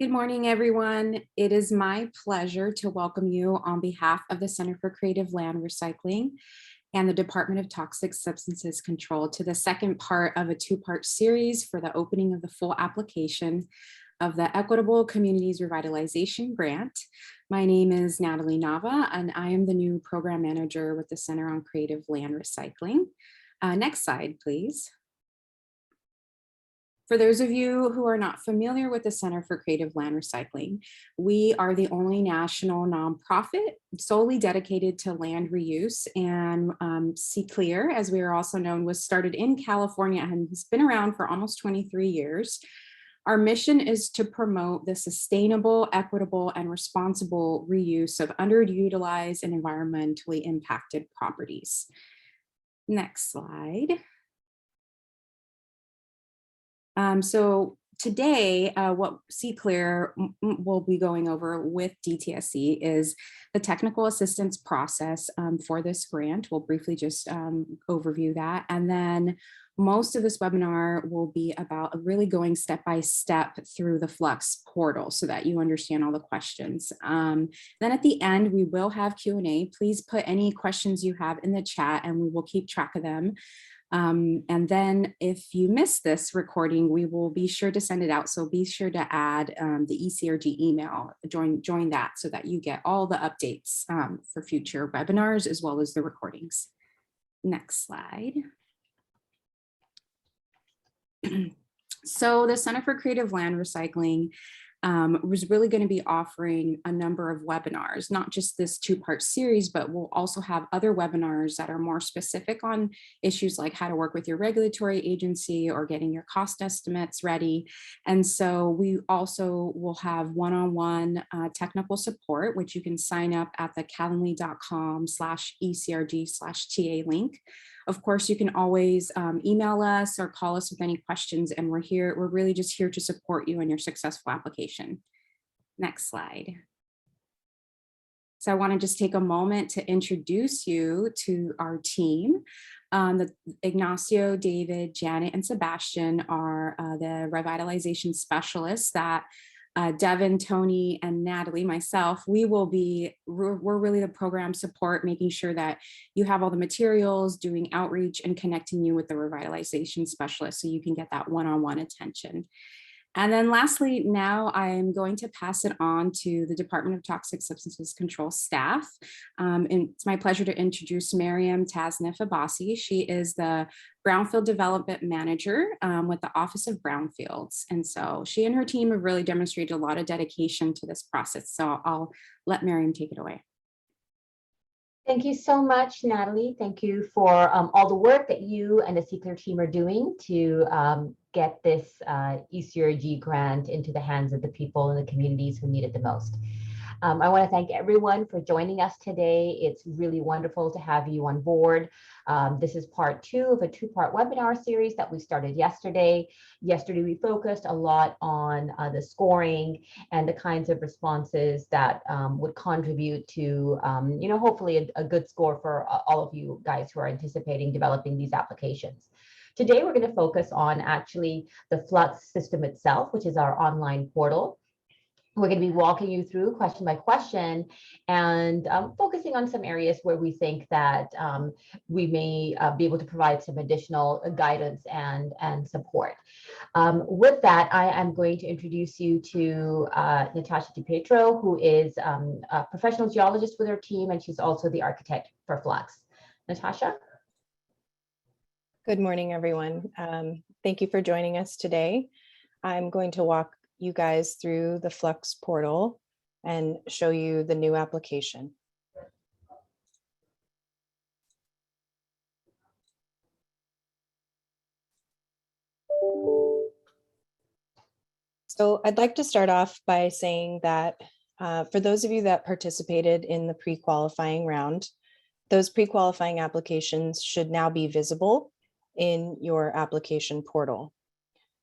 Good morning, everyone. It is my pleasure to welcome you on behalf of the Center for Creative Land Recycling and the Department of Toxic Substances Control to the second part of a two-part series for the opening of the full application of the Equitable Communities Revitalization Grant. My name is Natalie Nava, and I am the new program manager with the Center on Creative Land Recycling. Next slide, please. For those of you who are not familiar with the Center for Creative Land Recycling, we are the only national nonprofit solely dedicated to land reuse, and ECRG, as we are also known, was started in California and has been around for almost 23 years. Our mission is to promote the sustainable, equitable, and responsible reuse of underutilized and environmentally impacted properties. Next slide. So today, what ECRG will be going over with DTSC is the technical assistance process for this grant. We'll briefly just overview that. And then most of this webinar will be about really going step by step through the Fluxx portal so that you understand all the questions. Then at the end, we will have Q&A. Please put any questions you have in the chat and we will keep track of them. And then if you miss this recording, we will be sure to send it out. So be sure to add the ECRG email, join that so that you get all the updates for future webinars as well as the recordings. Next slide. So the Center for Creative Land Recycling was really going to be offering a number of webinars, not just this two-part series, but we'll also have other webinars that are more specific on issues like how to work with your regulatory agency or getting your cost estimates ready. And so we also will have one-on-one technical support, which you can sign up at the calendly.com/ECRG/TA link. Of course, you can always email us or call us with any questions, and we're really just here to support you in your successful application. Next slide. So I want to just take a moment to introduce you to our team. Ignacio, David, Janet, and Sebastian are the revitalization specialists that Devin, Tony, and Natalie, myself, we're really the program support, making sure that you have all the materials, doing outreach, and connecting you with the revitalization specialist so you can get that one-on-one attention. And then lastly, now I'm going to pass it on to the Department of Toxic Substances Control staff. And it's my pleasure to introduce Miriam Tasnif-Abbasi. She is the Brownfield Development Manager with the Office of Brownfields. And so she and her team have really demonstrated a lot of dedication to this process. So I'll let Miriam take it away. Thank you so much, Natalie. Thank you for all the work that you and the ECRG team are doing to get this ECRG grant into the hands of the people in the communities who need it the most. I want to thank everyone for joining us today. It's really wonderful to have you on board. This is part 2 of a 2-part webinar series that we started yesterday. Yesterday, we focused a lot on the scoring and the kinds of responses that would contribute to, hopefully a good score for all of you guys who are anticipating developing these applications. Today, we're going to focus on actually the Fluxx system itself, which is our online portal. We're going to be walking you through question by question and focusing on some areas where we think that we may be able to provide some additional guidance and support. With that, I am going to introduce you to Natasha DiPietro, who is a professional geologist with her team, and she's also the architect for Fluxx. Natasha? Good morning, everyone. Thank you for joining us today. I'm going to walk you guys through the Fluxx portal and show you the new application. So I'd like to start off by saying that for those of you that participated in the pre-qualifying round, those pre-qualifying applications should now be visible in your application portal.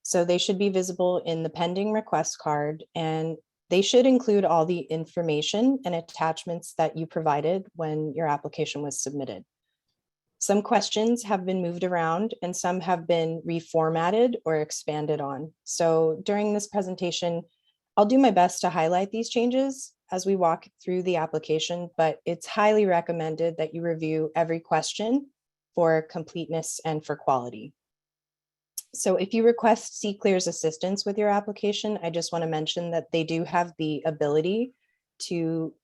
So they should be visible in the pending request card, and they should include all the information and attachments that you provided when your application was submitted. Some questions have been moved around and some have been reformatted or expanded on. So during this presentation, I'll do my best to highlight these changes as we walk through the application, but it's highly recommended that you review every question for completeness and for quality. So if you request ECRG's assistance with your application, I just want to mention that they do have the ability to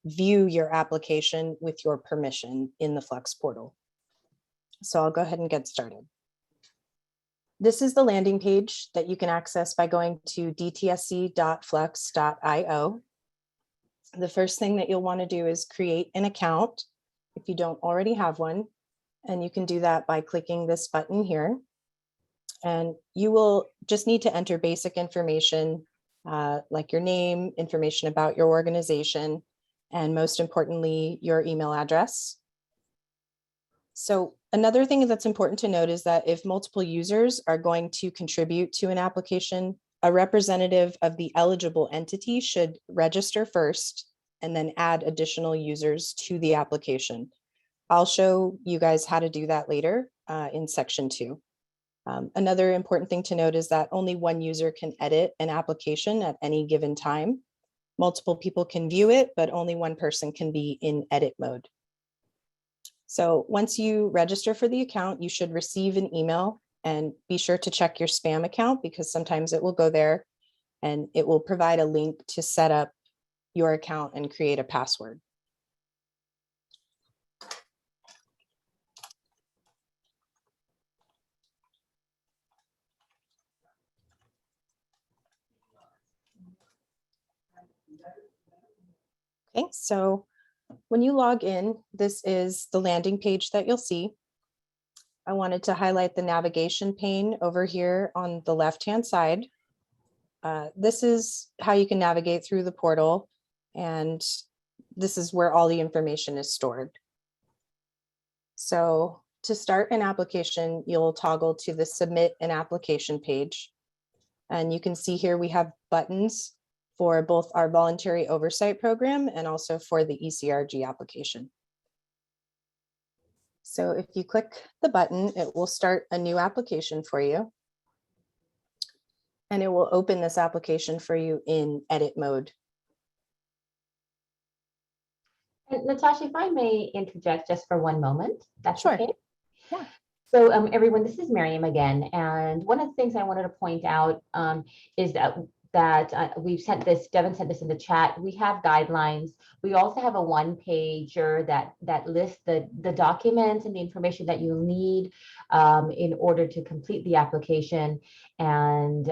view your application with your permission in the Fluxx portal. So I'll go ahead and get started. This is the landing page that you can access by going to dtsc.fluxx.io. The first thing that you'll want to do is create an account if you don't already have one. And you can do that by clicking this button here. And you will just need to enter basic information like your name, information about your organization, and most importantly, your email address. So another thing that's important to note is that if multiple users are going to contribute to an application, a representative of the eligible entity should register first and then add additional users to the application. I'll show you guys how to do that later in section 2. Another important thing to note is that only one user can edit an application at any given time. Multiple people can view it, but only one person can be in edit mode. So once you register for the account, you should receive an email, and be sure to check your spam account because sometimes it will go there and it will provide a link to set up your account and create a password. Okay, so when you log in, this is the landing page that you'll see. I wanted to highlight the navigation pane over here on the left-hand side. This is how you can navigate through the portal, and this is where all the information is stored. So to start an application, you'll toggle to the Submit an Application page. And you can see here we have buttons for both our voluntary oversight program and also for the ECRG application. So if you click the button, it will start a new application for you. And it will open this application for you in edit mode. And Natasha, if I may interject just for one moment, that's Sure. okay? Yeah. So everyone, this is Miriam again. And one of the things I wanted to point out is that we've sent this, Devin sent this in the chat. We have guidelines. We also have a one-pager that lists the documents and the information that you'll need in order to complete the application. And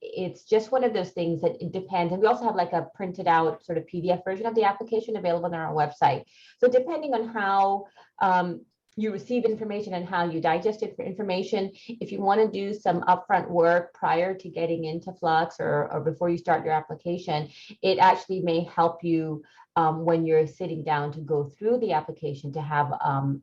it's just one of those things that it depends. And we also have like a printed out sort of PDF version of the application available on our website. So depending on how you receive information and how you digest it for information, if you want to do some upfront work prior to getting into Fluxx or before you start your application, it actually may help you when you're sitting down to go through the application to have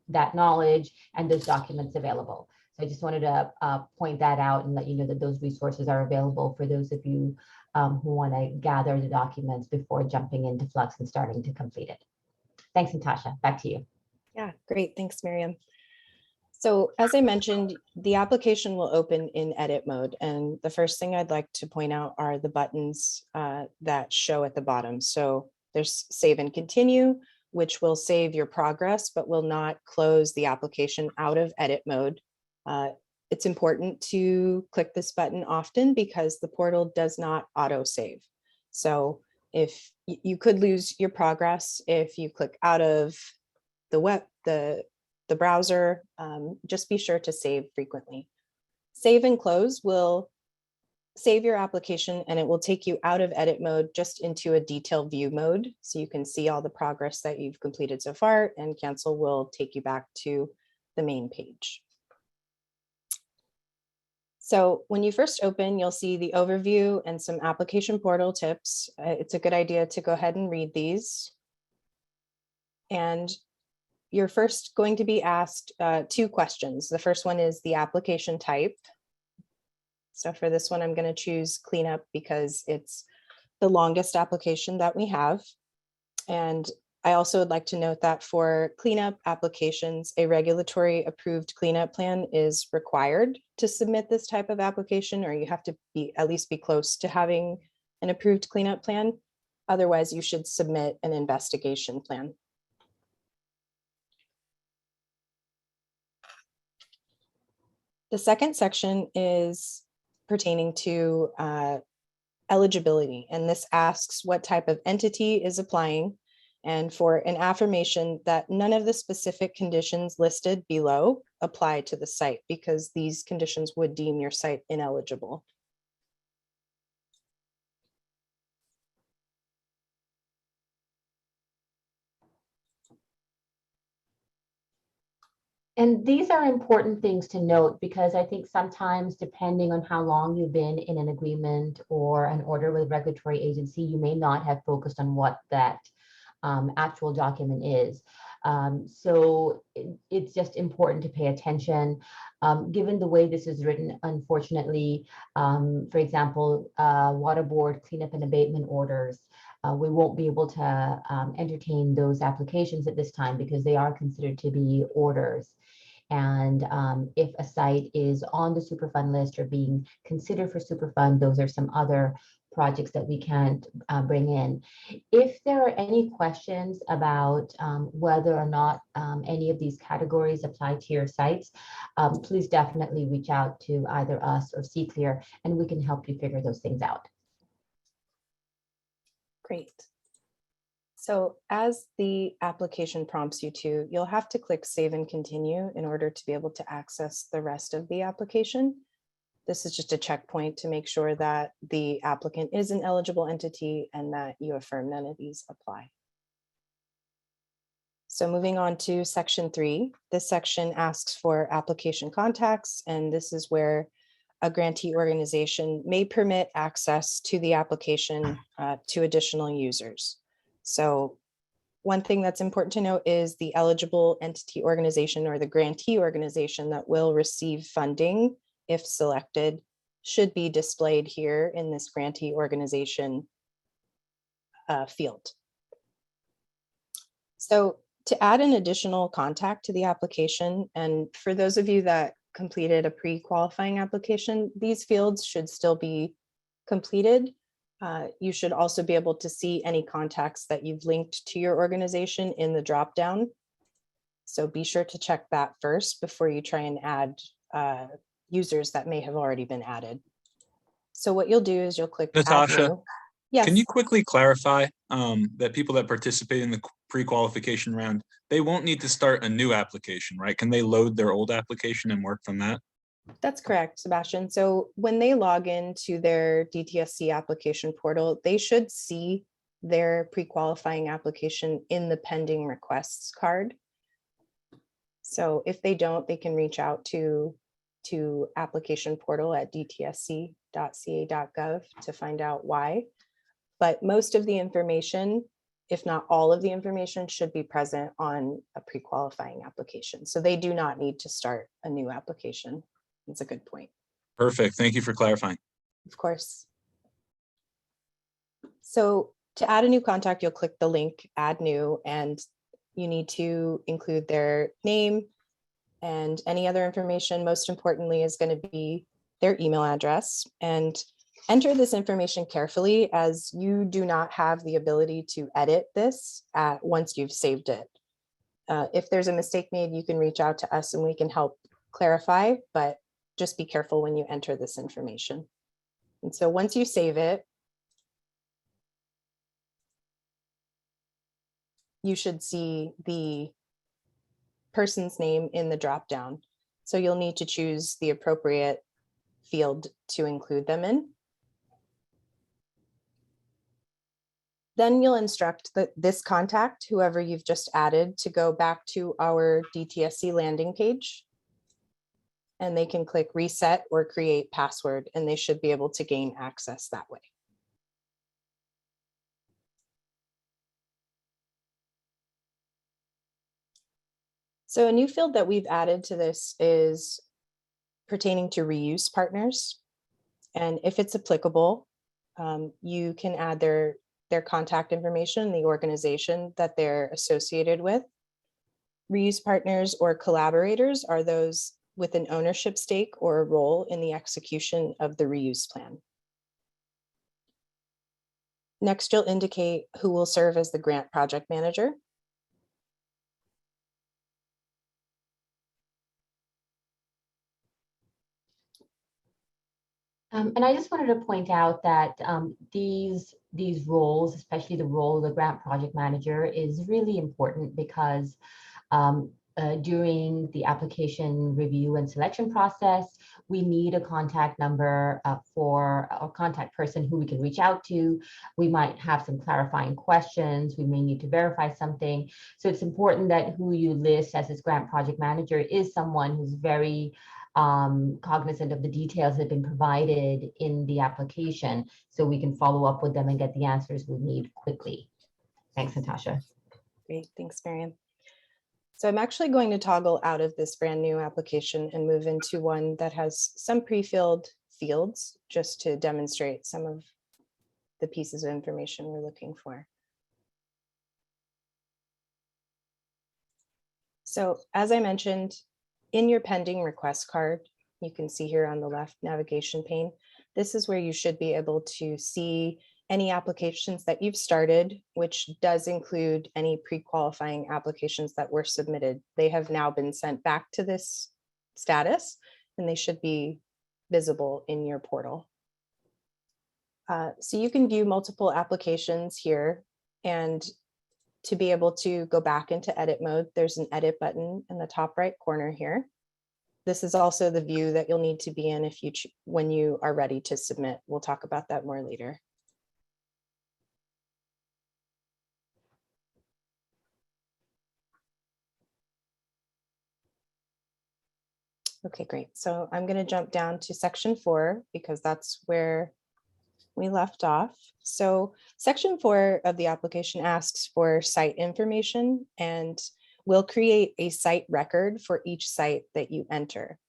that knowledge and those documents available. So I just wanted to point that out and let you know that those resources are available for those of you who want to gather the documents before jumping into Fluxx and starting to complete it. Thanks, Natasha. Back to you. Yeah, great. Thanks, Miriam. So as I mentioned, the application will open in edit mode. And the first thing I'd like to point out are the buttons that show at the bottom. So there's Save and Continue, which will save your progress, but will not close the application out of edit mode. It's important to click this button often because the portal does not auto-save. So if you could lose your progress if you click out of the browser, just be sure to save frequently. Save and close will save your application and it will take you out of edit mode just into a detailed view mode. So you can see all the progress that you've completed so far, and cancel will take you back to the main page. So when you first open, you'll see the overview and some application portal tips. It's a good idea to go ahead and read these. And you're first going to be asked 2 questions. The first one is the application type. So for this one, I'm going to choose cleanup because it's the longest application that we have. And I also would like to note that for cleanup applications, a regulatory approved cleanup plan is required to submit this type of application, or you have to at least be close to having an approved cleanup plan. Otherwise, you should submit an investigation plan. The second section is pertaining to eligibility, and this asks what type of entity is applying and for an affirmation that none of the specific conditions listed below apply to the site, because these conditions would deem your site ineligible. And these are important things to note, because I think sometimes, depending on how long you've been in an agreement or an order with a regulatory agency, you may not have focused on what that actual document is. So it's just important to pay attention. Given the way this is written, unfortunately, for example, water board cleanup and abatement orders, we won't be able to entertain those applications at this time because they are considered to be orders. And if a site is on the Superfund list or being considered for Superfund, those are some other projects that we can't bring in. If there are any questions about whether or not any of these categories apply to your sites, please definitely reach out to either us or CClear, and we can help you figure those things out. Great. So as the application prompts you to, you'll have to click Save and Continue in order to be able to access the rest of the application. This is just a checkpoint to make sure that the applicant is an eligible entity and that you affirm none of these apply. So moving on to section 3, this section asks for application contacts, and this is where a grantee organization may permit access to the application to additional users. So one thing that's important to note is the eligible entity organization or the grantee organization that will receive funding, if selected, should be displayed here in this grantee organization field. So to add an additional contact to the application, and for those of you that completed a pre-qualifying application, these fields should still be completed. You should also be able to see any contacts that you've linked to your organization in the dropdown. So be sure to check that first before you try and add users that may have already been added. So what you'll do is you'll click Natasha, Add New. Yes. can you quickly clarify that people that participate in the pre-qualification round, they won't need to start a new application, right? Can they load their old application and work from that? That's correct, Sebastian. So when they log into their DTSC application portal, they should see their pre-qualifying application in the pending requests card. So if they don't, they can reach out to application portal at dtsc.ca.gov to find out why. But most of the information, if not all of the information, should be present on a pre-qualifying application. So they do not need to start a new application. That's a good point. Perfect. Thank you for clarifying. Of course. So to add a new contact, you'll click the link, Add New, and you need to include their name and any other information. Most importantly is going to be their email address, and enter this information carefully, as you do not have the ability to edit this once you've saved it. If there's a mistake made, you can reach out to us and we can help clarify, but just be careful when you enter this information. And so once you save it, you should see the person's name in the dropdown. So you'll need to choose the appropriate field to include them in. Then you'll instruct this contact, whoever you've just added, to go back to our DTSC landing page. And they can click Reset or Create Password, and they should be able to gain access that way. So a new field that we've added to this is pertaining to reuse partners. And if it's applicable, you can add their contact information, the organization that they're associated with. Reuse partners or collaborators are those with an ownership stake or a role in the execution of the reuse plan. Next, you'll indicate who will serve as the grant project manager. And I just wanted to point out that these roles, especially the role of the grant project manager, is really important because during the application review and selection process, we need a contact number for a contact person who we can reach out to. We might have some clarifying questions. We may need to verify something. So it's important that who you list as this grant project manager is someone who's very cognizant of the details that have been provided in the application, so we can follow up with them and get the answers we need quickly. Thanks, Natasha. Great, thanks, Miriam. So I'm actually going to toggle out of this brand new application and move into one that has some pre-filled fields, just to demonstrate some of the pieces of information we're looking for. So as I mentioned, in your pending request card, you can see here on the left navigation pane, this is where you should be able to see any applications that you've started, which does include any pre-qualifying applications that were submitted. They have now been sent back to this status, and they should be visible in your portal. So you can view multiple applications here, and to be able to go back into edit mode, there's an edit button in the top right corner here. This is also the view that you'll need to be in if you when you are ready to submit. We'll talk about that more later. Okay, great. So I'm going to jump down to section 4 because that's where we left off. So section 4 of the application asks for site information, and we'll create a site record for each site that you enter.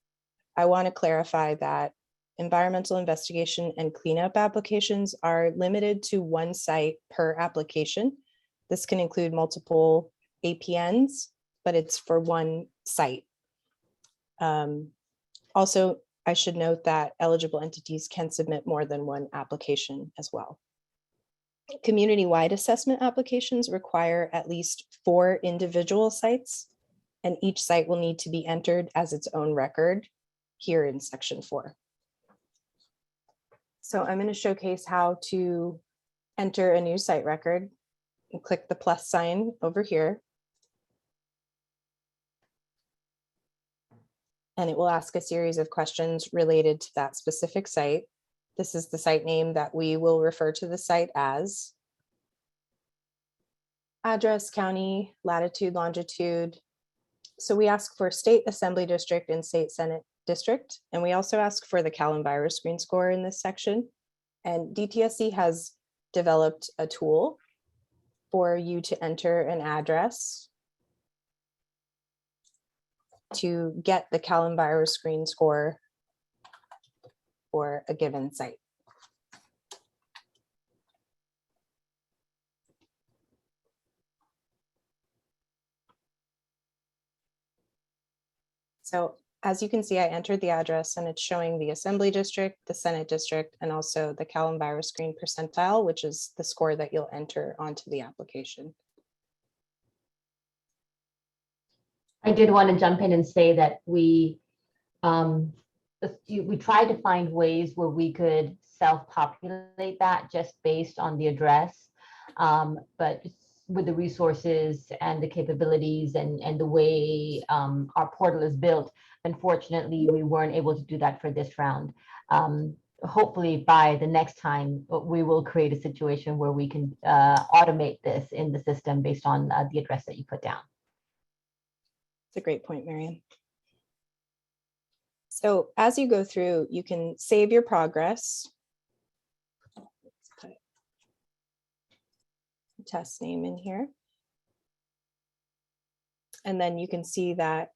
I want to clarify that environmental investigation and cleanup applications are limited to one site per application. This can include multiple APNs, but it's for one site. Also, I should note that eligible entities can submit more than one application as well. Community-wide assessment applications require at least 4 individual sites, and each site will need to be entered as its own record here in section 4. So I'm going to showcase how to enter a new site record and click the plus sign over here. And it will ask a series of questions related to that specific site. This is the site name that we will refer to the site as. Address, county, latitude, longitude. So we ask for state assembly district and state senate district. And we also ask for the Cal Virus screen score in this section. And DTSC has developed a tool for you to enter an address to get the Cal Virus screen score for a given site. So as you can see, I entered the address and it's showing the assembly district, the senate district, and also the Cal Virus screen percentile, which is the score that you'll enter onto the application. I did want to jump in and say that we tried to find ways where we could self-populate that just based on the address, but with the resources and the capabilities and the way our portal is built, unfortunately, we weren't able to do that for this round. Hopefully by the next time, we will create a situation where we can automate this in the system based on the address that you put down. That's a great point, Marian. So as you go through, you can save your progress. Let's put a test name in here. And then you can see that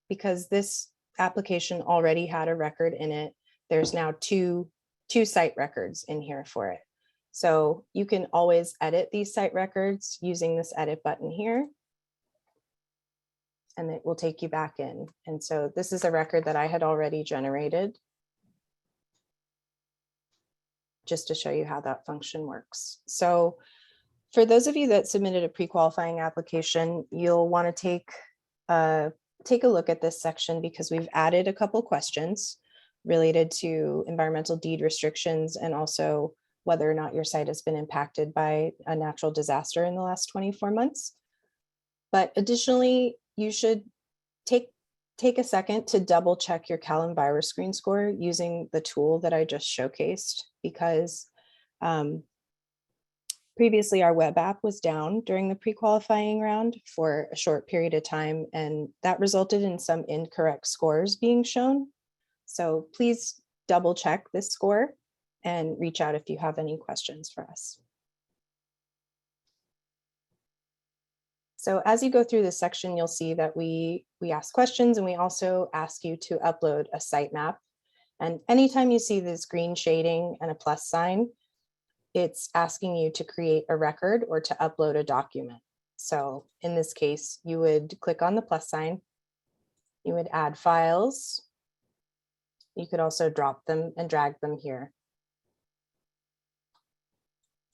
because this application already had a record in it, there's now two site records in here for it. So you can always edit these site records using this edit button here. And it will take you back in. And so this is a record that I had already generated. just to show you how that function works. So for those of you that submitted a pre-qualifying application, you'll want to take a look at this section because we've added a couple questions related to environmental deed restrictions and also whether or not your site has been impacted by a natural disaster in the last 24 months. But additionally, you should take a second to double check your CalEnviro screen score using the tool that I just showcased, because previously our web app was down during the pre-qualifying round for a short period of time, and that resulted in some incorrect scores being shown. So please double check this score and reach out if you have any questions for us. So as you go through this section, you'll see that we ask questions and we also ask you to upload a site map. And anytime you see this green shading and a plus sign, it's asking you to create a record or to upload a document. So in this case, you would click on the plus sign, you would add files. You could also drop them and drag them here.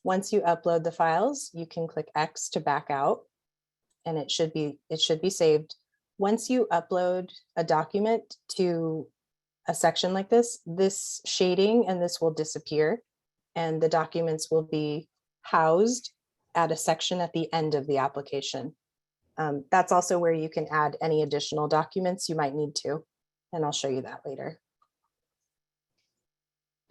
Once you upload the files, you can click X to back out, and it should be saved. Once you upload a document to a section like this shading and this will disappear, and the documents will be housed at a section at the end of the application. That's also where you can add any additional documents you might need to, and I'll show you that later.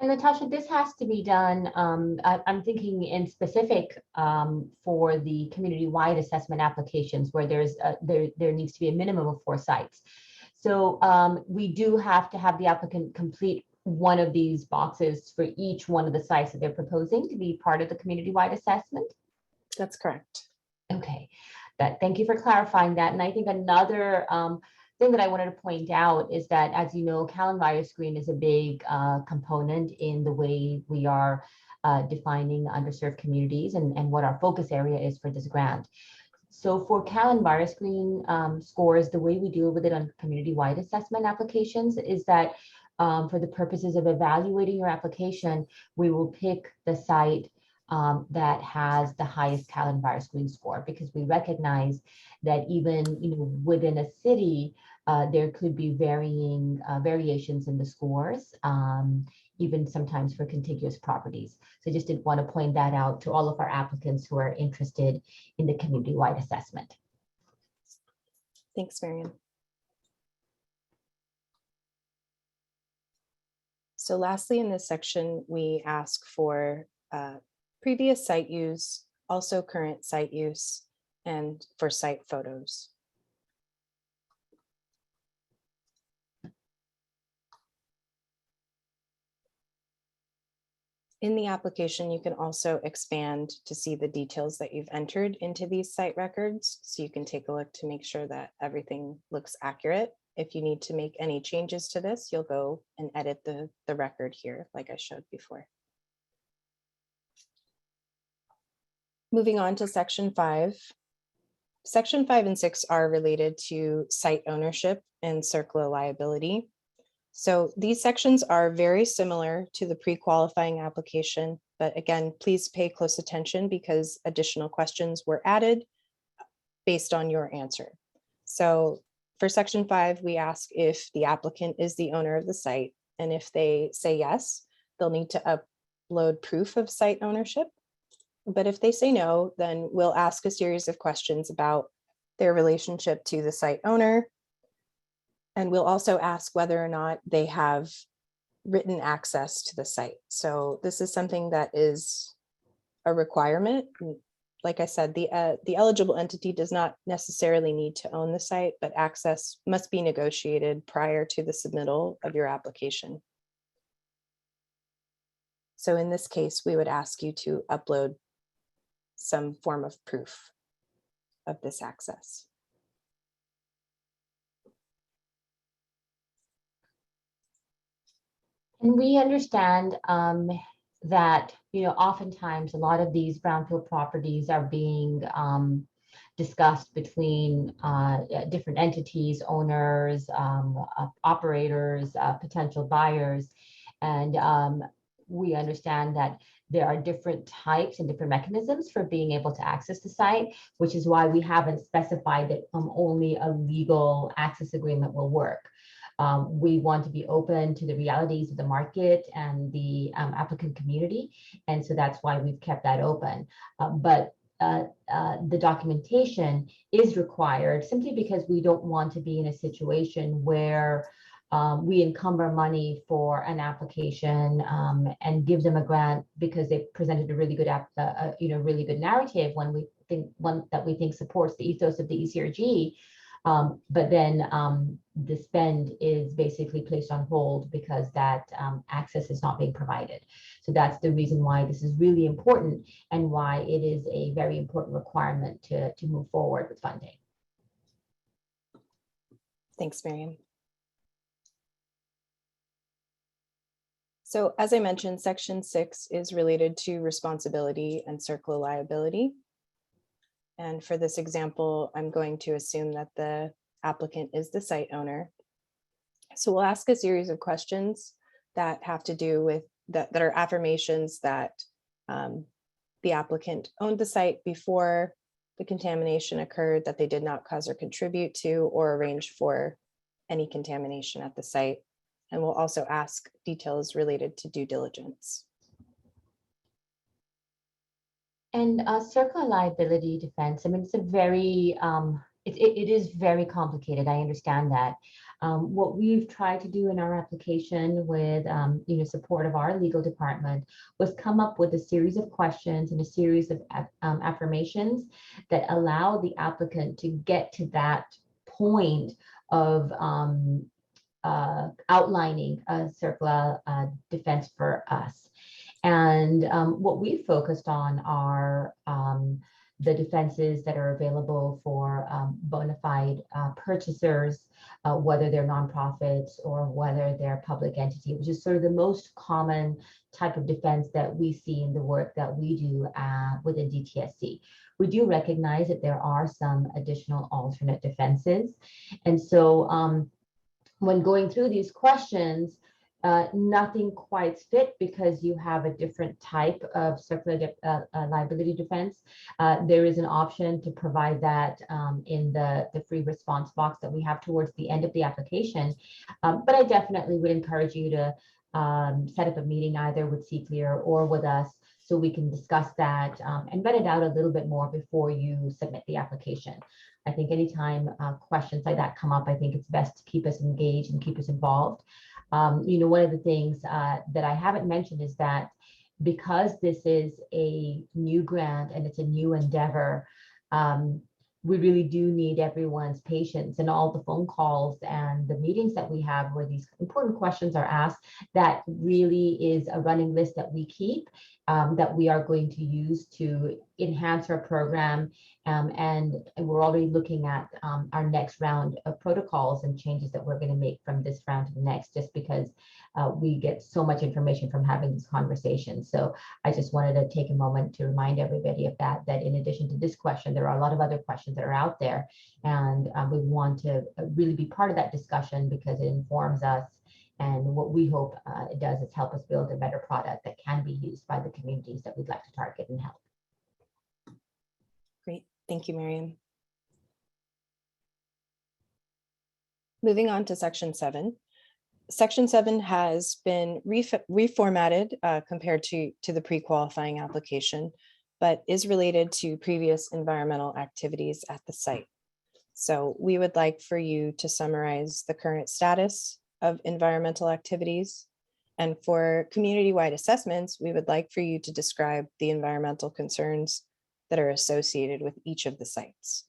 And Natasha, this has to be done, I'm thinking in specific for the community-wide assessment applications where there needs to be a minimum of 4 sites. So we do have to have the applicant complete one of these boxes for each one of the sites that they're proposing to be part of the community-wide assessment. That's correct. Okay, thank you for clarifying that. And I think another thing that I wanted to point out is that, as you know, CalEnviro screen is a big component in the way we are defining underserved communities and what our focus area is for this grant. So for CalEnviro screen scores, the way we deal with it on community-wide assessment applications is that for the purposes of evaluating your application, we will pick the site that has the highest CalEnviro screen score, because we recognize that even within a city, there could be variations in the scores, even sometimes for contiguous properties. So I just did want to point that out to all of our applicants who are interested in the community-wide assessment. Thanks, Marian. So lastly, in this section, we ask for previous site use, also current site use, and for site photos. In the application, you can also expand to see the details that you've entered into these site records. So you can take a look to make sure that everything looks accurate. If you need to make any changes to this, you'll go and edit the record here, like I showed before. Moving on to section 5. Section 5 and 6 are related to site ownership and CERCLA liability. So these sections are very similar to the pre-qualifying application, but again, please pay close attention because additional questions were added based on your answer. So for section 5, we ask if the applicant is the owner of the site, and if they say yes, they'll need to upload proof of site ownership. But if they say no, then we'll ask a series of questions about their relationship to the site owner. And we'll also ask whether or not they have written access to the site. So this is something that is a requirement. Like I said, the eligible entity does not necessarily need to own the site, but access must be negotiated prior to the submittal of your application. So in this case, we would ask you to upload some form of proof of this access. And we understand that oftentimes a lot of these brownfield properties are being discussed between different entities, owners, operators, potential buyers, and we understand that there are different types and different mechanisms for being able to access the site, which is why we haven't specified that only a legal access agreement will work. We want to be open to the realities of the market and the applicant community. And so that's why we've kept that open. But the documentation is required simply because we don't want to be in a situation where we encumber money for an application and give them a grant because they presented a really good really good narrative one that we think supports the ethos of the ECRG. But then the spend is basically placed on hold because that access is not being provided. So that's the reason why this is really important and why it is a very important requirement to move forward with funding. Thanks, Miriam. So as I mentioned, section 6 is related to responsibility and circular liability. And for this example, I'm going to assume that the applicant is the site owner. So we'll ask a series of questions that have to do with that are affirmations that the applicant owned the site before the contamination occurred, that they did not cause or contribute to or arrange for any contamination at the site. And we'll also ask details related to due diligence. And circular liability defense, I mean, it's a very, it is very complicated. I understand that. What we've tried to do in our application with, support of our legal department was come up with a series of questions and a series of affirmations that allow the applicant to get to that point of outlining a circular defense for us. And what we focused on are the defenses that are available for bona fide purchasers, whether they're nonprofits or whether they're public entity, which is sort of the most common type of defense that we see in the work that we do within DTSC. We do recognize that there are some additional alternate defenses. And so when going through these questions, nothing quite fit because you have a different type of circular liability defense. There is an option to provide that in the free response box that we have towards the end of the application. But I definitely would encourage you to set up a meeting either with CClear or with us so we can discuss that and vet it out a little bit more before you submit the application. I think anytime questions like that come up, I think it's best to keep us engaged and keep us involved. One of the things that I haven't mentioned is that because this is a new grant and it's a new endeavor, we really do need everyone's patience and all the phone calls and the meetings that we have where these important questions are asked. That really is a running list that we keep that we are going to use to enhance our program. And we're already looking at our next round of protocols and changes that we're going to make from this round to the next, just because we get so much information from having these conversations. So I just wanted to take a moment to remind everybody of that in addition to this question, there are a lot of other questions that are out there. And we want to really be part of that discussion because it informs us. And what we hope it does is help us build a better product that can be used by the communities that we'd like to target and help. Great. Thank you, Miriam. Moving on to section 7. Section 7 has been reformatted compared to the pre-qualifying application, but is related to previous environmental activities at the site. So we would like for you to summarize the current status of environmental activities. And for community-wide assessments, we would like for you to describe the environmental concerns that are associated with each of the sites.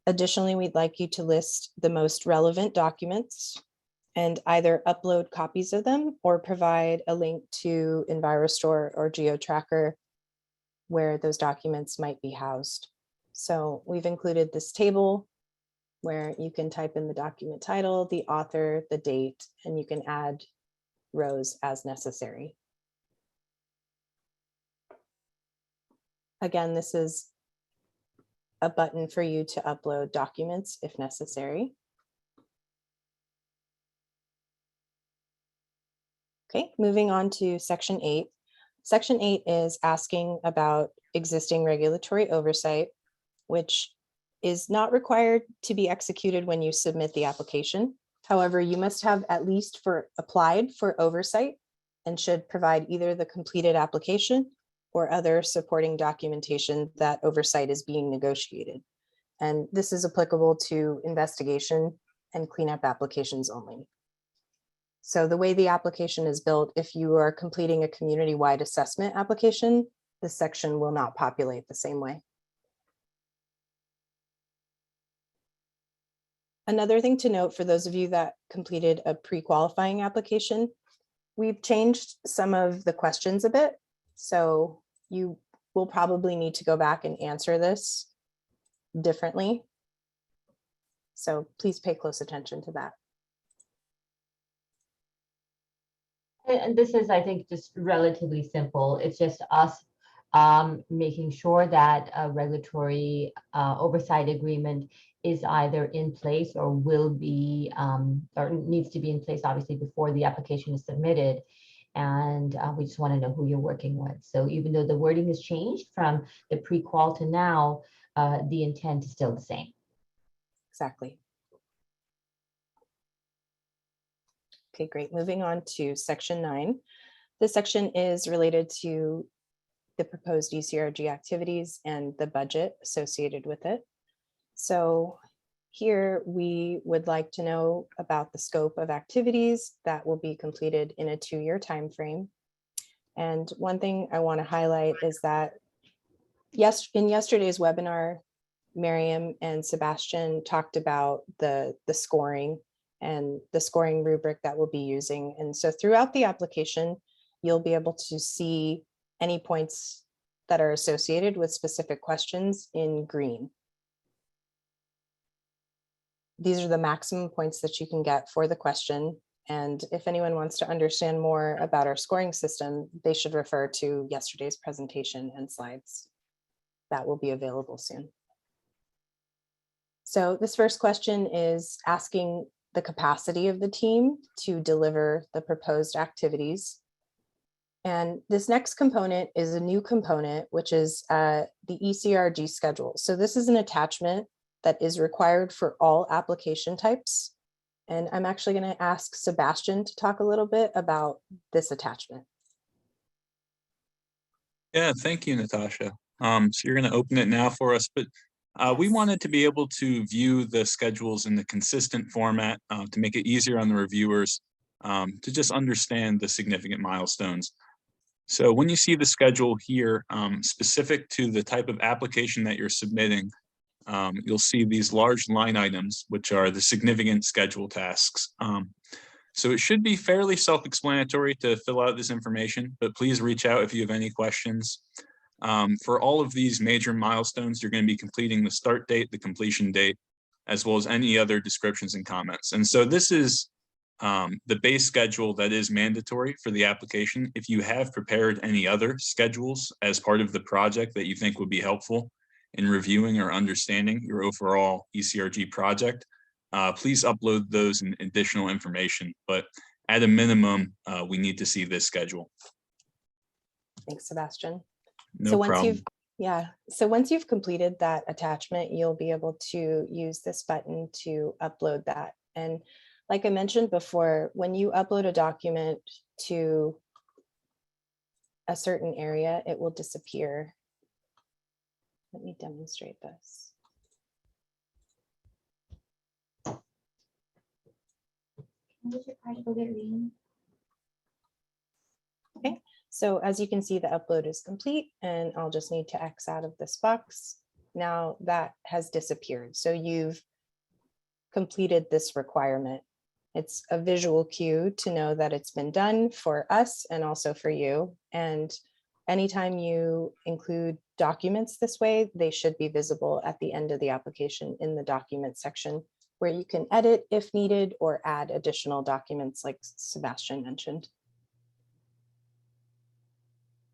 Additionally, we'd like you to list the most relevant documents and either upload copies of them or provide a link to EnviroStore or GeoTracker where those documents might be housed. So we've included this table where you can type in the document title, the author, the date, and you can add rows as necessary. Again, this is a button for you to upload documents if necessary. Okay, moving on to section 8. Section 8 is asking about existing regulatory oversight, which is not required to be executed when you submit the application. However, you must have at least applied for oversight and should provide either the completed application or other supporting documentation that oversight is being negotiated. And this is applicable to investigation and cleanup applications only. So the way the application is built, if you are completing a community-wide assessment application, this section will not populate the same way. Another thing to note for those of you that completed a pre-qualifying application, we've changed some of the questions a bit. So you will probably need to go back and answer this differently. So please pay close attention to that. And this is, I think, just relatively simple. It's just us making sure that a regulatory oversight agreement is either in place or will be, or needs to be in place, obviously, before the application is submitted. And we just want to know who you're working with. So even though the wording has changed from the pre-qual to now, the intent is still the same. Exactly. Okay, great. Moving on to section 9. This section is related to the proposed ECRG activities and the budget associated with it. So here we would like to know about the scope of activities that will be completed in a 2-year time frame. And one thing I want to highlight is that in yesterday's webinar, Miriam and Sebastian talked about the scoring and the scoring rubric that we'll be using. And so throughout the application, you'll be able to see any points that are associated with specific questions in green. These are the maximum points that you can get for the question. And if anyone wants to understand more about our scoring system, they should refer to yesterday's presentation and slides. That will be available soon. So this first question is asking the capacity of the team to deliver the proposed activities. And this next component is a new component, which is the ECRG schedule. So this is an attachment that is required for all application types. And I'm actually going to ask Sebastian to talk a little bit about this attachment. Yeah, thank you, Natasha. So you're going to open it now for us, but we wanted to be able to view the schedules in the consistent format to make it easier on the reviewers to just understand the significant milestones. So when you see the schedule here, specific to the type of application that you're submitting, you'll see these large line items, which are the significant schedule tasks. So it should be fairly self-explanatory to fill out this information, but please reach out if you have any questions. For all of these major milestones, you're going to be completing the start date, the completion date, as well as any other descriptions and comments. And so this is the base schedule that is mandatory for the application. If you have prepared any other schedules as part of the project that you think would be helpful in reviewing or understanding your overall ECRG project, please upload those and additional information. But at a minimum, we need to see this schedule. Thanks, Sebastian. No problem. So once you've completed that attachment, you'll be able to use this button to upload that. And like I mentioned before, when you upload a document to a certain area, it will disappear. Let me demonstrate this. Okay, so as you can see, the upload is complete, and I'll just need to X out of this box. Now that has disappeared. So you've completed this requirement. It's a visual cue to know that it's been done for us and also for you. And anytime you include documents this way, they should be visible at the end of the application in the document section, where you can edit if needed or add additional documents like Sebastian mentioned.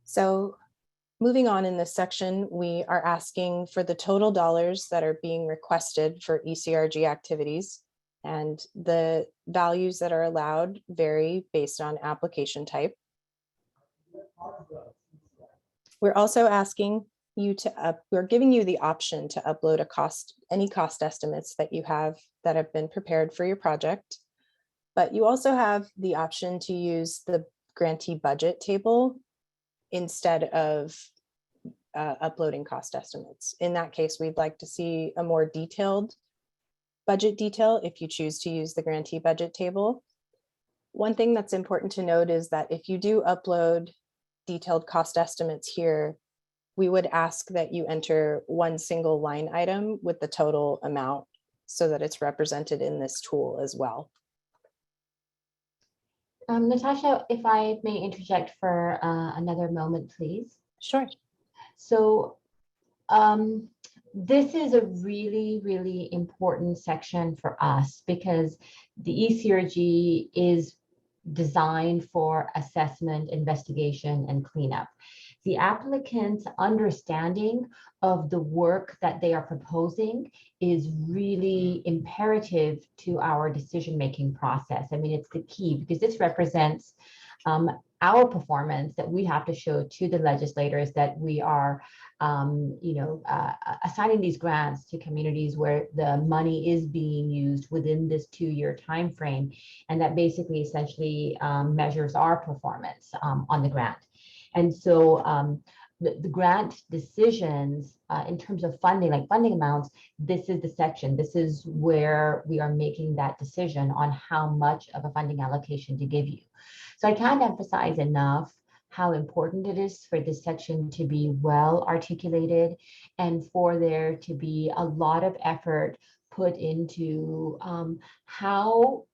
So moving on in this section, we are asking for the total dollars that are being requested for ECRG activities. And the values that are allowed vary based on application type. We're also asking you to we're giving you the option to upload any cost estimates that you have that have been prepared for your project. But you also have the option to use the grantee budget table instead of uploading cost estimates. In that case, we'd like to see a more detailed budget detail if you choose to use the grantee budget table. One thing that's important to note is that if you do upload detailed cost estimates here, we would ask that you enter one single line item with the total amount so that it's represented in this tool as well. Natasha, if I may interject for another moment, please. Sure. So this is a really, really important section for us because the ECRG is designed for assessment, investigation, and cleanup. The applicant's understanding of the work that they are proposing is really imperative to our decision-making process. I mean, it's the key because this represents our performance that we have to show to the legislators that we are assigning these grants to communities where the money is being used within this 2-year time frame, and that basically essentially measures our performance on the grant. And so the grant decisions in terms of funding, like funding amounts, this is the section. This is where we are making that decision on how much of a funding allocation to give you. So I can't emphasize enough how important it is for this section to be well articulated and for there to be a lot of effort put into how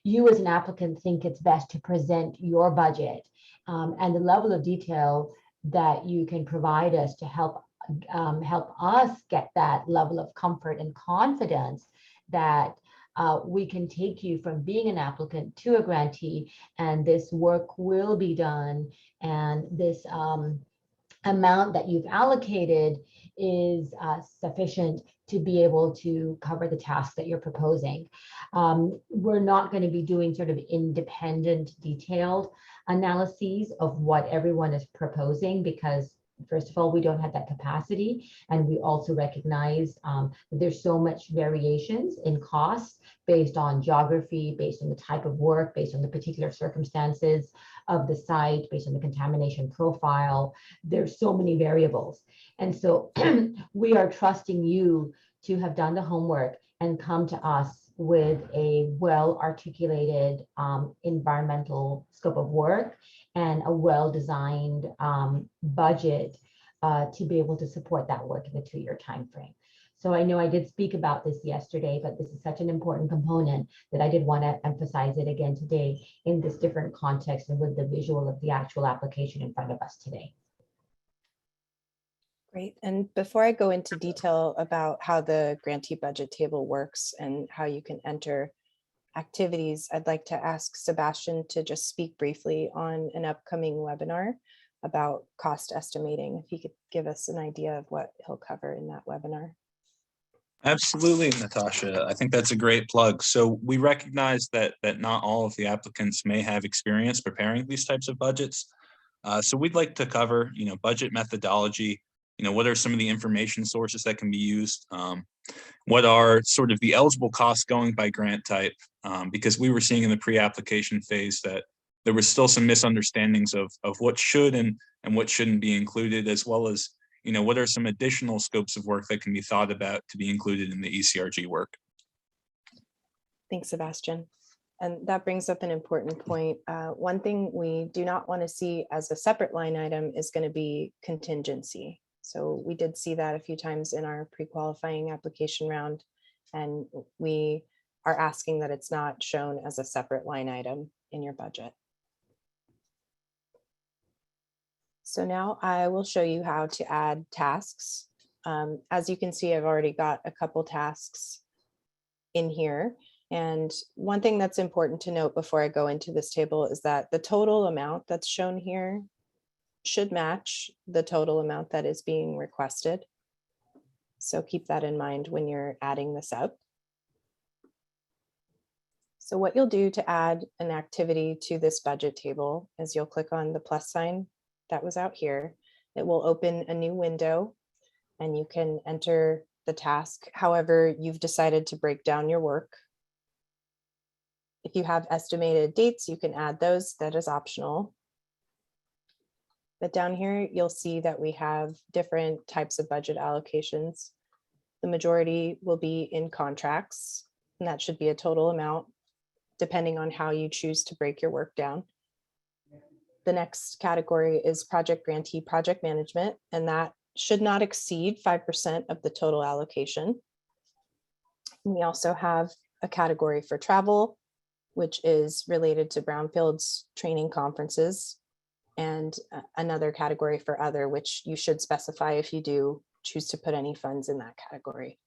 you as an applicant think it's best to present your budget and the level of detail that you can provide us to help us get that level of comfort and confidence that we can take you from being an applicant to a grantee, and this work will be done, and this amount that you've allocated is sufficient to be able to cover the tasks that you're proposing. We're not going to be doing sort of independent, detailed analyses of what everyone is proposing because, first of all, we don't have that capacity, and we also recognize that there's so much variations in costs based on geography, based on the type of work, based on the particular circumstances of the site, based on the contamination profile. There's so many variables. And so we are trusting you to have done the homework and come to us with a well-articulated environmental scope of work and a well-designed budget to be able to support that work in the 2-year time frame. So I know I did speak about this yesterday, but this is such an important component that I did want to emphasize it again today in this different context and with the visual of the actual application in front of us today. Great. And before I go into detail about how the grantee budget table works and how you can enter activities, I'd like to ask Sebastian to just speak briefly on an upcoming webinar about cost estimating. If he could give us an idea of what he'll cover in that webinar. Absolutely, Natasha. I think that's a great plug. So we recognize that not all of the applicants may have experience preparing these types of budgets. So we'd like to cover, budget methodology, what are some of the information sources that can be used? What are sort of the eligible costs going by grant type? Because we were seeing in the pre-application phase that there was still some misunderstandings of what should and what shouldn't be included, as well as, what are some additional scopes of work that can be thought about to be included in the ECRG work? Thanks, Sebastian. And that brings up an important point. One thing we do not want to see as a separate line item is going to be contingency. So we did see that a few times in our pre-qualifying application round, and we are asking that it's not shown as a separate line item in your budget. So now I will show you how to add tasks. As you can see, I've already got a couple tasks in here. And one thing that's important to note before I go into this table is that the total amount that's shown here should match the total amount that is being requested. So keep that in mind when you're adding this up. So what you'll do to add an activity to this budget table is you'll click on the plus sign that was out here. It will open a new window and you can enter the task however you've decided to break down your work. If you have estimated dates, you can add those. That is optional. But down here, you'll see that we have different types of budget allocations. The majority will be in contracts, and that should be a total amount, depending on how you choose to break your work down. The next category is project grantee project management, and that should not exceed 5% of the total allocation. We also have a category for travel, which is related to brownfields training conferences, and another category for other, which you should specify if you do choose to put any funds in that category.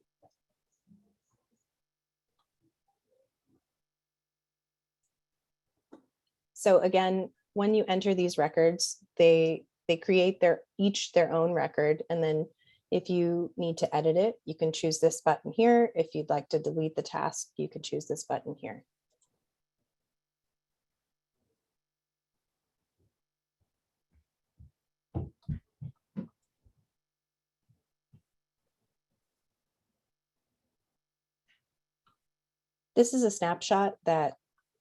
So again, when you enter these records, they create each their own record. And then if you need to edit it, you can choose this button here. If you'd like to delete the task, you can choose this button here. This is a snapshot that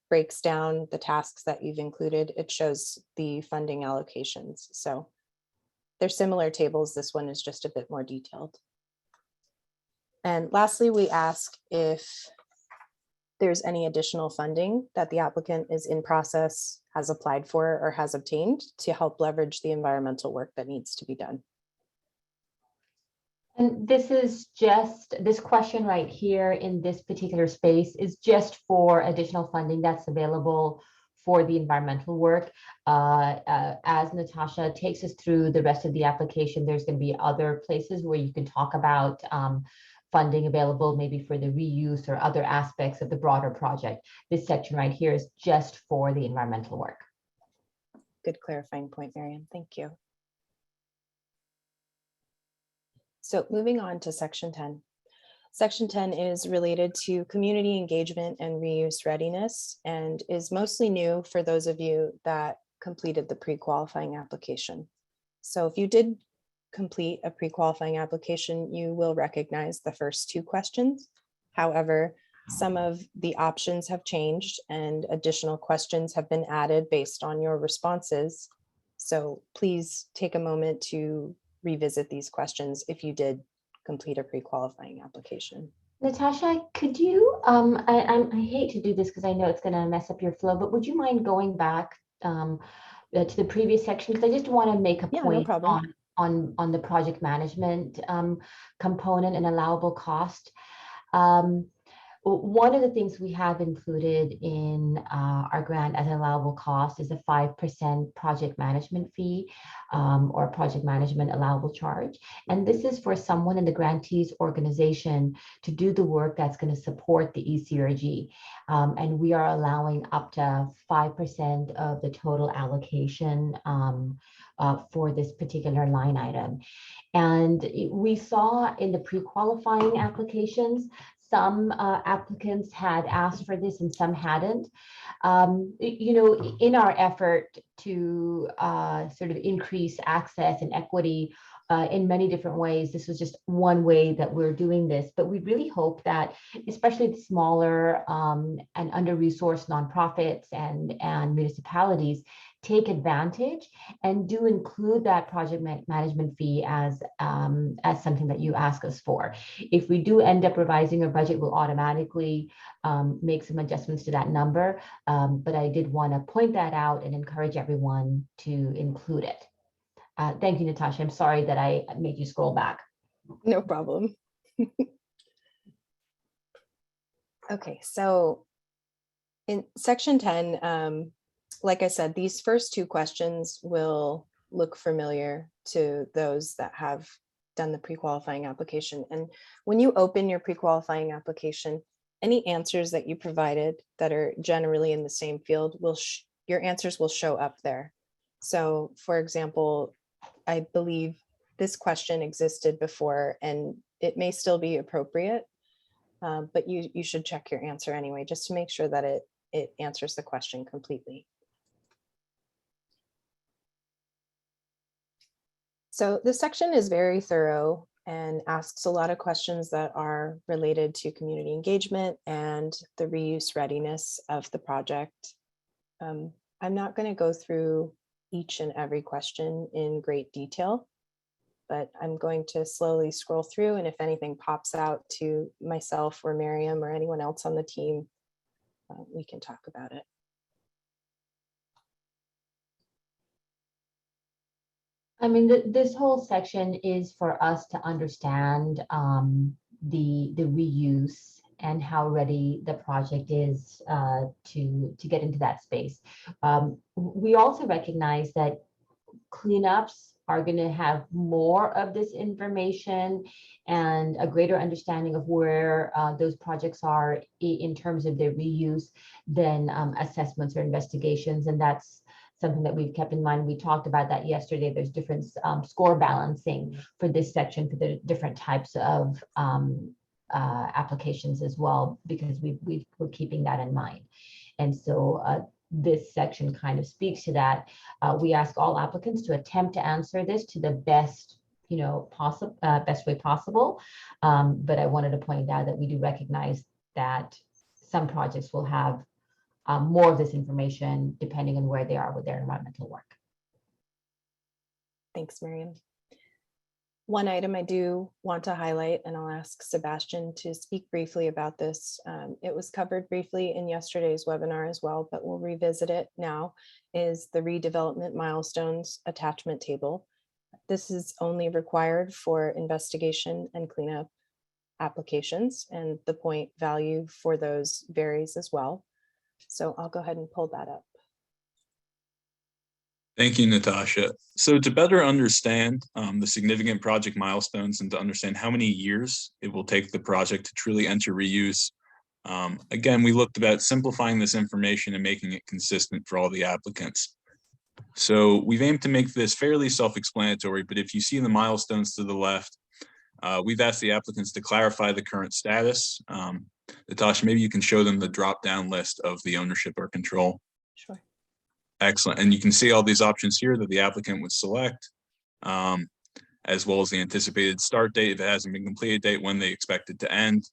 breaks down the tasks that you've included. It shows the funding allocations. So they're similar tables. This one is just a bit more detailed. And lastly, we ask if there's any additional funding that the applicant is in process, has applied for, or has obtained to help leverage the environmental work that needs to be done. And this is just, this question right here in this particular space is just for additional funding that's available for the environmental work. As Natasha takes us through the rest of the application, there's going to be other places where you can talk about funding available maybe for the reuse or other aspects of the broader project. This section right here is just for the environmental work. Good clarifying point, Marian. Thank you. So moving on to section 10. Section 10 is related to community engagement and reuse readiness and is mostly new for those of you that completed the pre-qualifying application. So if you did complete a pre-qualifying application, you will recognize the first two questions. However, some of the options have changed and additional questions have been added based on your responses. So please take a moment to revisit these questions if you did complete a pre-qualifying application. Natasha, could you, I hate to do this because I know it's going to mess up your flow, but would you mind going back to the previous section? Because I just want to make a point no problem. on the project management component and allowable cost. One of the things we have included in our grant as an allowable cost is a 5% project management fee or project management allowable charge. And this is for someone in the grantee's organization to do the work that's going to support the ECRG. And we are allowing up to 5% of the total allocation for this particular line item. And we saw in the pre-qualifying applications, some applicants had asked for this and some hadn't. You know, in our effort to sort of increase access and equity in many different ways, this was just one way that we're doing this. But we really hope that, especially the smaller and under-resourced nonprofits and municipalities, take advantage and do include that project management fee as something that you ask us for. If we do end up revising our budget, we'll automatically make some adjustments to that number. But I did want to point that out and encourage everyone to include it. Thank you, Natasha. I'm sorry that I made you scroll back. No problem. Okay, so in section 10, like I said, these first two questions will look familiar to those that have done the pre-qualifying application. And when you open your pre-qualifying application, any answers that you provided that are generally in the same field, your answers will show up there. So for example, I believe this question existed before and it may still be appropriate. but you should check your answer anyway, just to make sure that it answers the question completely. So this section is very thorough and asks a lot of questions that are related to community engagement and the reuse readiness of the project. I'm not going to go through each and every question in great detail, but I'm going to slowly scroll through, and if anything pops out to myself or Miriam or anyone else on the team, we can talk about it. I mean, this whole section is for us to understand the reuse and how ready the project is to get into that space. We also recognize that cleanups are going to have more of this information and a greater understanding of where those projects are in terms of their reuse than assessments or investigations. And that's something that we've kept in mind. We talked about that yesterday. There's different score balancing for this section for the different types of applications as well, because we're keeping that in mind. And so this section kind of speaks to that. We ask all applicants to attempt to answer this to the best, best way possible. But I wanted to point out that we do recognize that some projects will have more of this information depending on where they are with their environmental work. Thanks, Miriam. One item I do want to highlight, and I'll ask Sebastian to speak briefly about this. It was covered briefly in yesterday's webinar as well, but we'll revisit it now, is the redevelopment milestones attachment table. This is only required for investigation and cleanup applications, and the point value for those varies as well. So I'll go ahead and pull that up. Thank you, Natasha. So to better understand the significant project milestones and to understand how many years it will take the project to truly enter reuse, again, we looked about simplifying this information and making it consistent for all the applicants. So we've aimed to make this fairly self-explanatory, but if you see the milestones to the left, we've asked the applicants to clarify the current status. Natasha, maybe you can show them the drop-down list of the ownership or control. Sure. Excellent. And you can see all these options here that the applicant would select, as well as the anticipated start date, if it hasn't been completed, date when they expect it to end.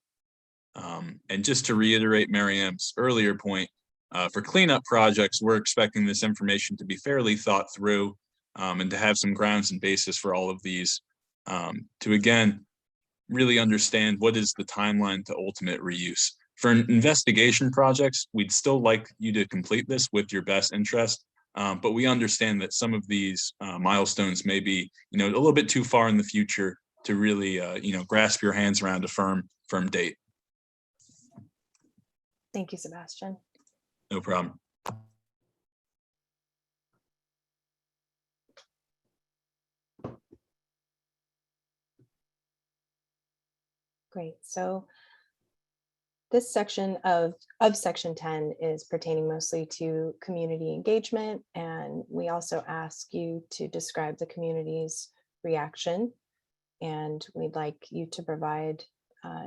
And just to reiterate Miriam's earlier point, for cleanup projects, we're expecting this information to be fairly thought through and to have some grounds and basis for all of these to, again, really understand what is the timeline to ultimate reuse. For investigation projects, we'd still like you to complete this with your best interest, but we understand that some of these milestones may be, a little bit too far in the future to really, grasp your hands around a firm date. Thank you, Sebastian. No problem. Great. So this section of section 10 is pertaining mostly to community engagement, and we also ask you to describe the community's reaction, and we'd like you to provide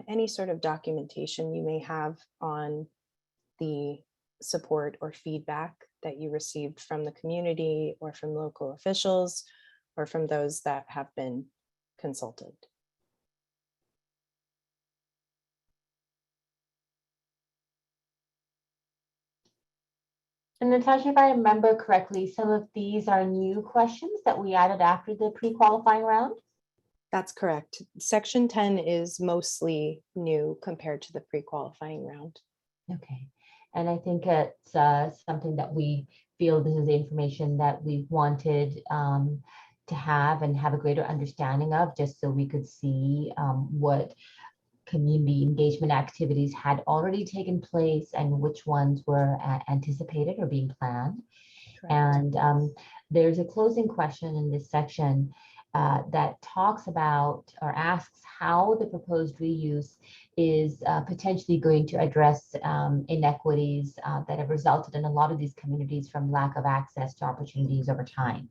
any sort of documentation you may have on the support or feedback that you received from the community or from local officials or from those that have been consulted. And Natasha, if I remember correctly, some of these are new questions that we added after the pre-qualifying round? That's correct. Section 10 is mostly new compared to the pre-qualifying round. Okay. And I think it's something that we feel this is the information that we wanted to have and have a greater understanding of, just so we could see what community engagement activities had already taken place and which ones were anticipated or being planned. Correct. And there's a closing question in this section that talks about or asks how the proposed reuse is potentially going to address inequities that have resulted in a lot of these communities from lack of access to opportunities over time.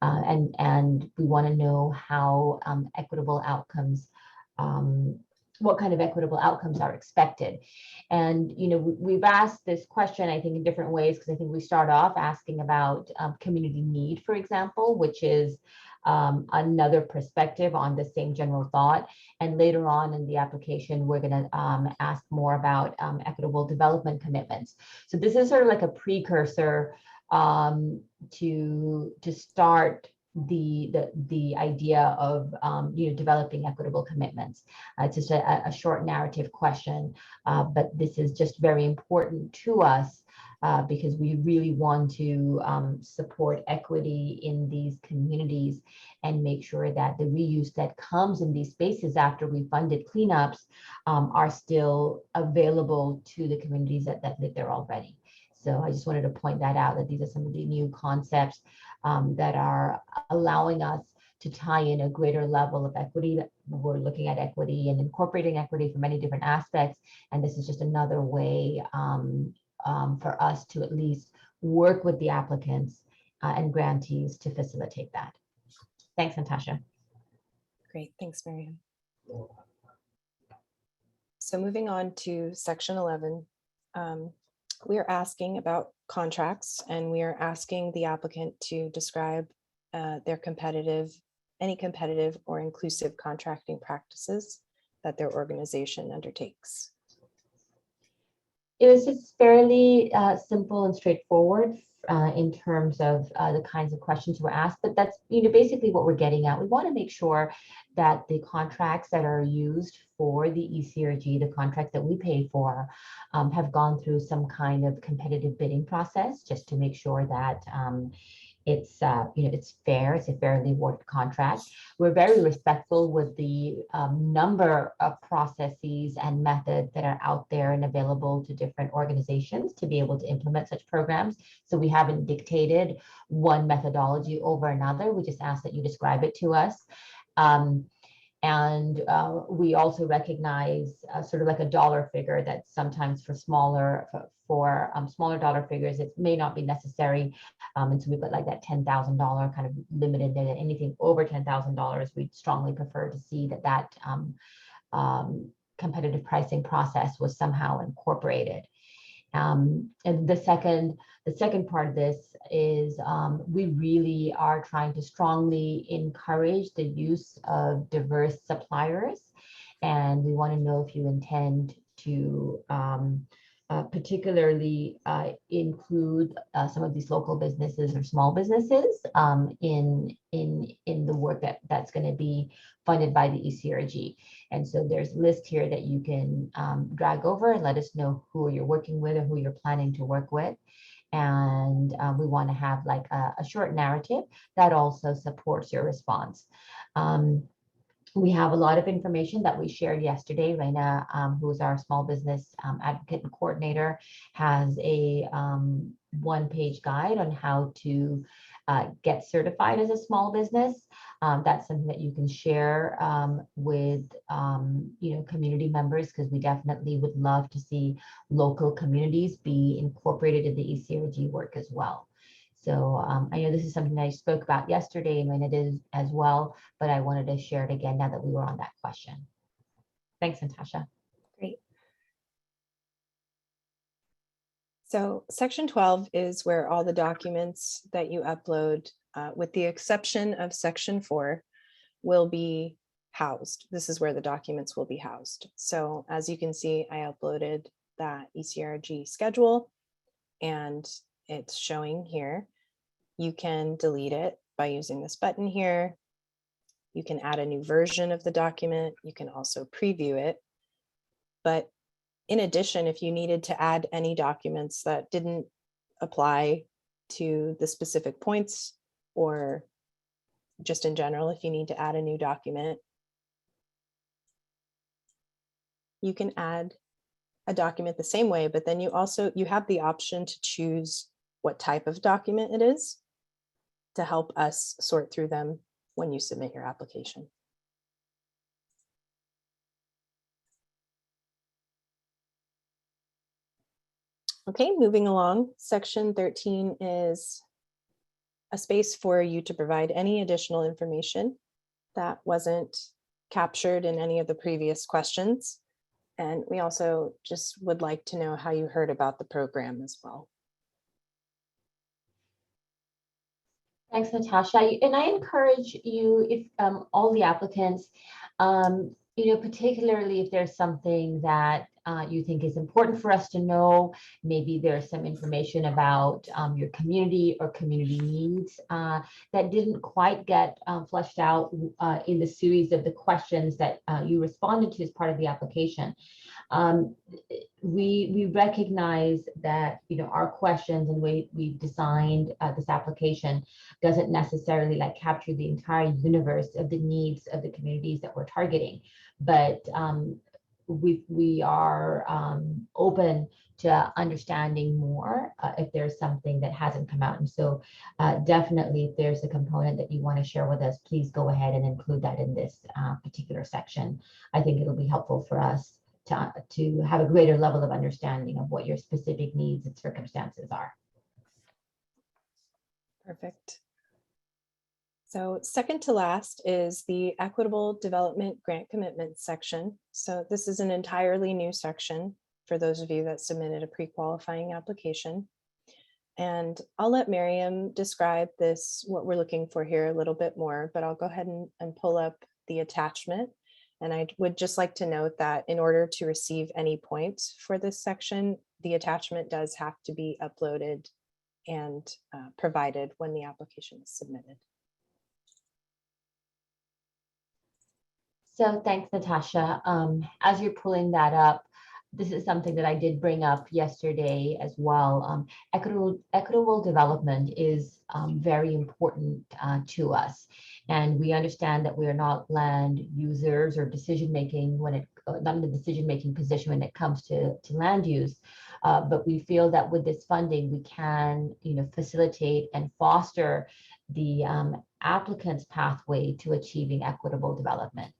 And we want to know how equitable outcomes what kind of equitable outcomes are expected. And, you know, we've asked this question, I think, in different ways, because I think we start off asking about community need, for example, which is another perspective on the same general thought. And later on in the application, we're going to ask more about equitable development commitments. So this is sort of like a precursor to start the idea of you know, developing equitable commitments. It's just a short narrative question, but this is just very important to us because we really want to support equity in these communities and make sure that the reuse that comes in these spaces after we funded cleanups are still available to the communities that live there already. So I just wanted to point that out, that these are some of the new concepts that are allowing us to tie in a greater level of equity. That we're looking at equity and incorporating equity from many different aspects. And this is just another way for us to at least work with the applicants and grantees to facilitate that. Thanks, Natasha. Great, thanks, Miriam. So moving on to section 11, we are asking about contracts, and we are asking the applicant to describe their any competitive or inclusive contracting practices that their organization undertakes. It was just fairly simple and straightforward in terms of the kinds of questions were asked, but that's, you know, basically what we're getting at. We want to make sure that the contracts that are used for the ECRG, the contracts that we pay for, have gone through some kind of competitive bidding process, just to make sure that it's you know, it's fair, it's a fairly awarded contract. We're very respectful with the number of processes and methods that are out there and available to different organizations to be able to implement such programs. So we haven't dictated one methodology over another. We just ask that you describe it to us. And we also recognize sort of like a dollar figure that sometimes for smaller dollar figures, it may not be necessary. And so we put like that $10,000 kind of limited, and anything over $10,000, we'd strongly prefer to see that competitive pricing process was somehow incorporated. And the second part of this is we really are trying to strongly encourage the use of diverse suppliers. And we want to know if you intend to particularly include some of these local businesses or small businesses in the work that's going to be funded by the ECRG. And so there's a list here that you can drag over and let us know who you're working with or who you're planning to work with. And we want to have like a short narrative that also supports your response. We have a lot of information that we shared yesterday. Raina, who is our small business advocate and coordinator, has a one-page guide on how to get certified as a small business. That's something that you can share with you know, community members, because we definitely would love to see local communities be incorporated in the ECRG work as well. So I know this is something that I spoke about yesterday, and it is as well, but I wanted to share it again now that we were on that question. Thanks, Natasha. Great. So section 12 is where all the documents that you upload, with the exception of section 4, will be housed. This is where the documents will be housed. So as you can see, I uploaded that ECRG schedule, and it's showing here. You can delete it by using this button here. You can add a new version of the document. You can also preview it. But in addition, if you needed to add any documents that didn't apply to the specific points, or just in general, if you need to add a new document, you can add a document the same way, but then you have the option to choose what type of document it is to help us sort through them when you submit your application. Okay, moving along, section 13 is a space for you to provide any additional information that wasn't captured in any of the previous questions. And we also just would like to know how you heard about the program as well. Thanks, Natasha. And I encourage you, if all the applicants, particularly if there's something that you think is important for us to know, maybe there's some information about your community or community needs that didn't quite get fleshed out in the series of the questions that you responded to as part of the application. We recognize that our questions and way we designed this application doesn't necessarily capture the entire universe of the needs of the communities that we're targeting, but we are open to understanding more if there's something that hasn't come out. And so definitely, if there's a component that you want to share with us, please go ahead and include that in this particular section. I think it'll be helpful for us to have a greater level of understanding of what your specific needs and circumstances are. Perfect. So second to last is the Equitable Development Grant Commitment section. So this is an entirely new section for those of you that submitted a pre-qualifying application. And I'll let Miriam describe this, what we're looking for here a little bit more, but I'll go ahead and pull up the attachment. And I would just like to note that in order to receive any points for this section, the attachment does have to be uploaded and provided when the application is submitted. So thanks, Natasha. As you're pulling that up, this is something that I did bring up yesterday as well. Equitable development is very important to us. And we understand that we are not land users or decision-making not in the decision-making position when it comes to land use. But we feel that with this funding, we can facilitate and foster the applicant's pathway to achieving equitable development.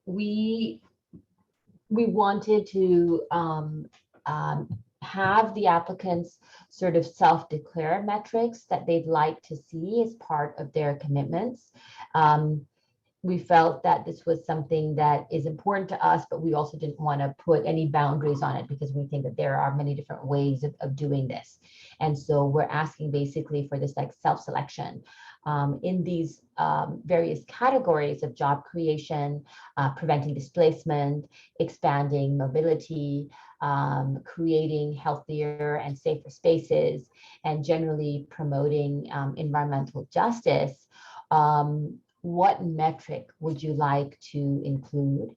We wanted to have the applicants sort of self-declare metrics that they'd like to see as part of their commitments. We felt that this was something that is important to us, but we also didn't want to put any boundaries on it because we think that there are many different ways of doing this. And so we're asking basically for this self-selection in these various categories of job creation, preventing displacement, expanding mobility, creating healthier and safer spaces, and generally promoting environmental justice. What metric would you like to include?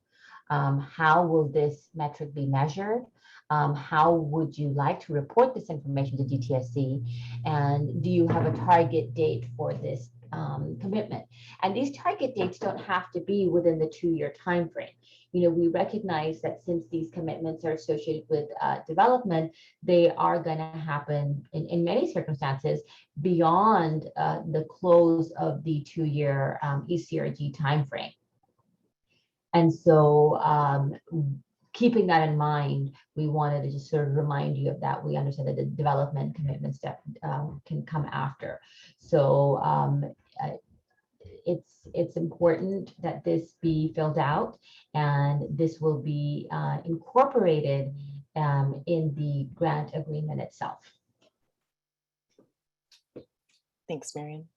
How will this metric be measured? How would you like to report this information to DTSC? And do you have a target date for this commitment? And these target dates don't have to be within the 2-year time frame. We recognize that since these commitments are associated with development, they are going to happen in many circumstances beyond the close of the 2-year ECRG timeframe. And so keeping that in mind, we wanted to just sort of remind you of that. We understand that the development commitment step can come after. So it's important that this be filled out, and this will be incorporated in the grant agreement itself. Thanks, Marion.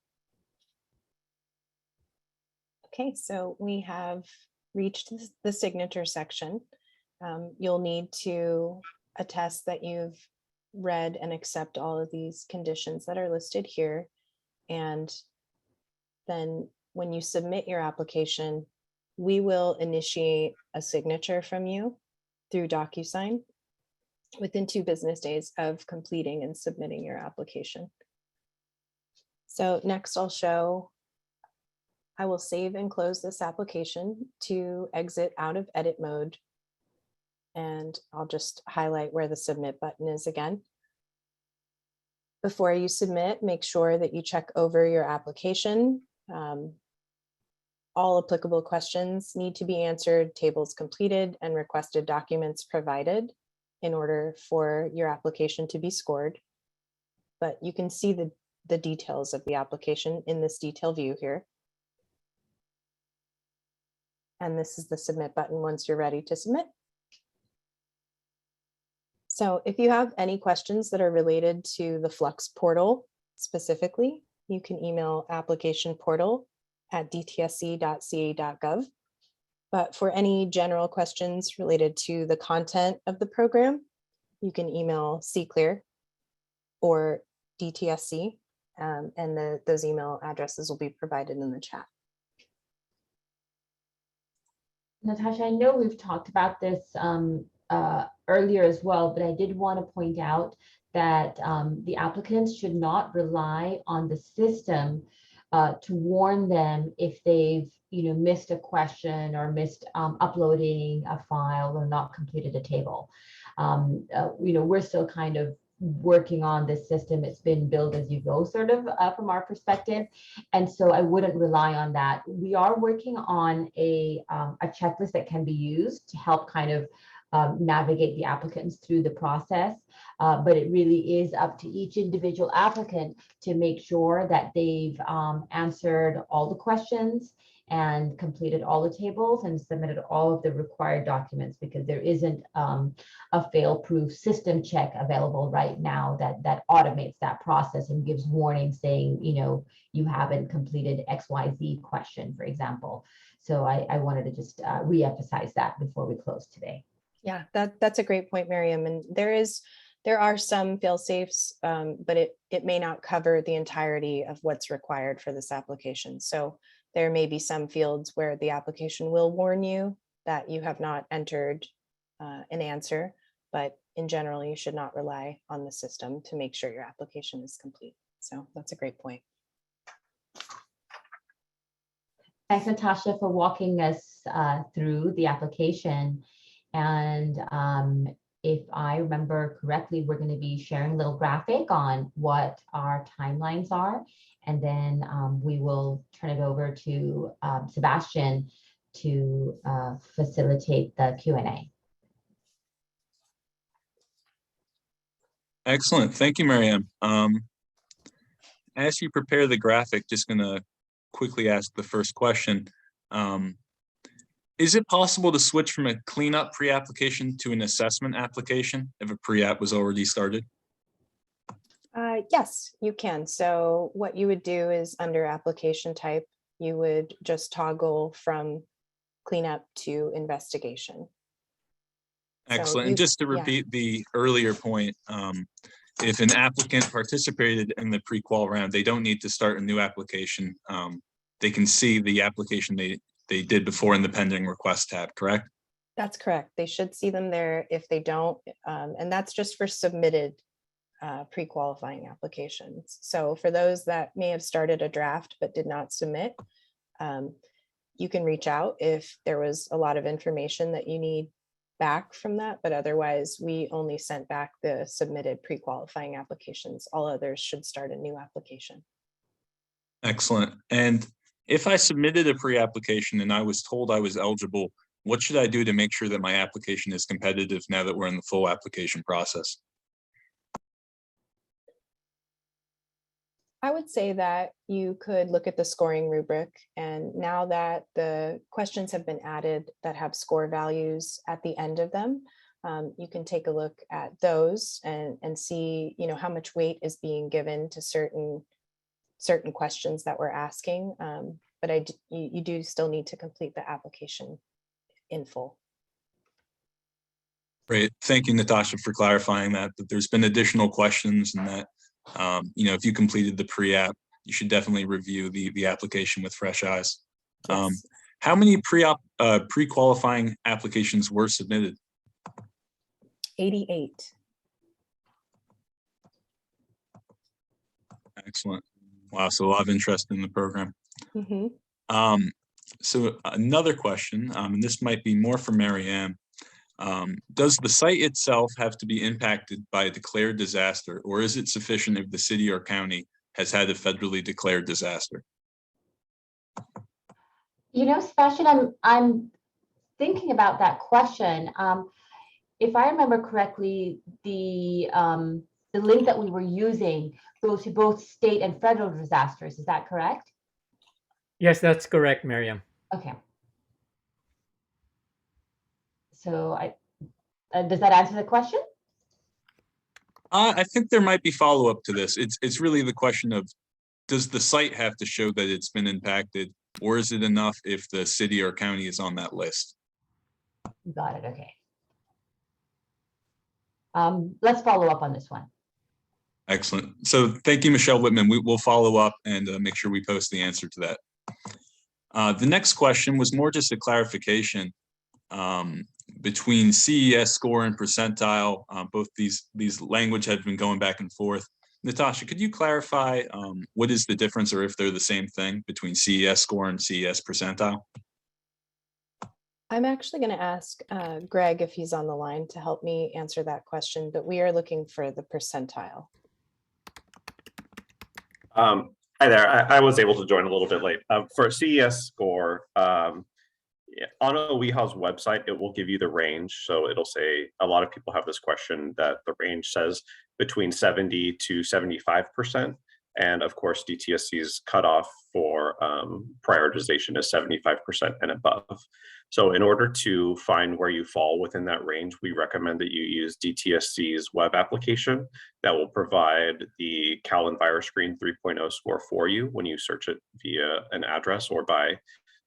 Okay, so we have reached the signature section. You'll need to attest that you've read and accept all of these conditions that are listed here. And then when you submit your application, we will initiate a signature from you through DocuSign within 2 business days of completing and submitting your application. So next I will save and close this application to exit out of edit mode. And I'll just highlight where the submit button is again. Before you submit, make sure that you check over your application. All applicable questions need to be answered, tables completed, and requested documents provided in order for your application to be scored. But you can see the details of the application in this detail view here. And this is the submit button once you're ready to submit. So if you have any questions that are related to the Fluxx portal specifically, you can email applicationportal@dtsc.ca.gov. But for any general questions related to the content of the program, you can email CClear or DTSC, and those email addresses will be provided in the chat. Natasha, I know we've talked about this earlier as well, but I did want to point out that the applicants should not rely on the system to warn them if they've missed a question or missed uploading a file or not completed a table. We're still kind of working on this system. It's been built as you go, sort of, from our perspective. And so I wouldn't rely on that. We are working on a checklist that can be used to help kind of navigate the applicants through the process. But it really is up to each individual applicant to make sure that they've answered all the questions and completed all the tables and submitted all of the required documents, because there isn't a fail-proof system check available right now that automates that process and gives warnings saying, you haven't completed XYZ question, for example. So I wanted to just re-emphasize that before we close today. Yeah, that's a great point, Miriam. And there are some fail-safes, but it may not cover the entirety of what's required for this application. So there may be some fields where the application will warn you that you have not entered an answer, but in general, you should not rely on the system to make sure your application is complete. So that's a great point. Thanks, Natasha, for walking us through the application. And if I remember correctly, we're going to be sharing a little graphic on what our timelines are. And then we will turn it over to Sebastian to facilitate the Q&A. Excellent. Thank you, Miriam. As you prepare the graphic, just going to quickly ask the first question. Is it possible to switch from a cleanup pre-application to an assessment application if a pre-app was already started? Yes, you can. So what you would do is under application type, you would just toggle from cleanup to investigation. Excellent. And just to repeat the earlier point, if an applicant participated in the pre-qual round, they don't need to start a new application. They can see the application they did before in the pending request tab, correct? That's correct. They should see them there. If they don't, and that's just for submitted pre-qualifying applications. So for those that may have started a draft but did not submit, you can reach out if there was a lot of information that you need back from that, but otherwise we only sent back the submitted pre-qualifying applications. All others should start a new application. Excellent. And if I submitted a pre-application and I was told I was eligible, what should I do to make sure that my application is competitive now that we're in the full application process? I would say that you could look at the scoring rubric, and now that the questions have been added that have score values at the end of them, you can take a look at those and see, how much weight is being given to certain questions that we're asking. But you do still need to complete the application in full. Great. Thank you, Natasha, for clarifying that there's been additional questions and that if you completed the pre-app, you should definitely review the application with fresh eyes. Yes. How many pre-qualifying applications were submitted? 88. Excellent. Wow, so a lot of interest in the program. Mm-hmm. So another question, and this might be more for Mary Ann. Does the site itself have to be impacted by a declared disaster, or is it sufficient if the city or county has had a federally declared disaster? Sebastian, I'm thinking about that question. If I remember correctly, the link that we were using goes to both state and federal disasters. Is that correct? Yes, that's correct, Miriam. Okay. So does that answer the question? I think there might be follow-up to this. It's really the question of, does the site have to show that it's been impacted, or is it enough if the city or county is on that list? Got it. Okay. Let's follow up on this one. Excellent. So thank you, Michelle Whitman. We will follow up and make sure we post the answer to that. The next question was more just a clarification between CES score and percentile. Both these language have been going back and forth. Natasha, could you clarify what is the difference, or if they're the same thing, between CES score and CES percentile? I'm actually going to ask Greg if he's on the line to help me answer that question, but we are looking for the percentile. Hi there. I was able to join a little bit late. For a CES score, on OEHA's website, it will give you the range. So it'll say, a lot of people have this question that the range says between 70 to 75%. And of course, DTSC's cutoff for prioritization is 75% and above. So in order to find where you fall within that range, we recommend that you use DTSC's web application that will provide the Cal EnviroScreen 3.0 score for you when you search it via an address or by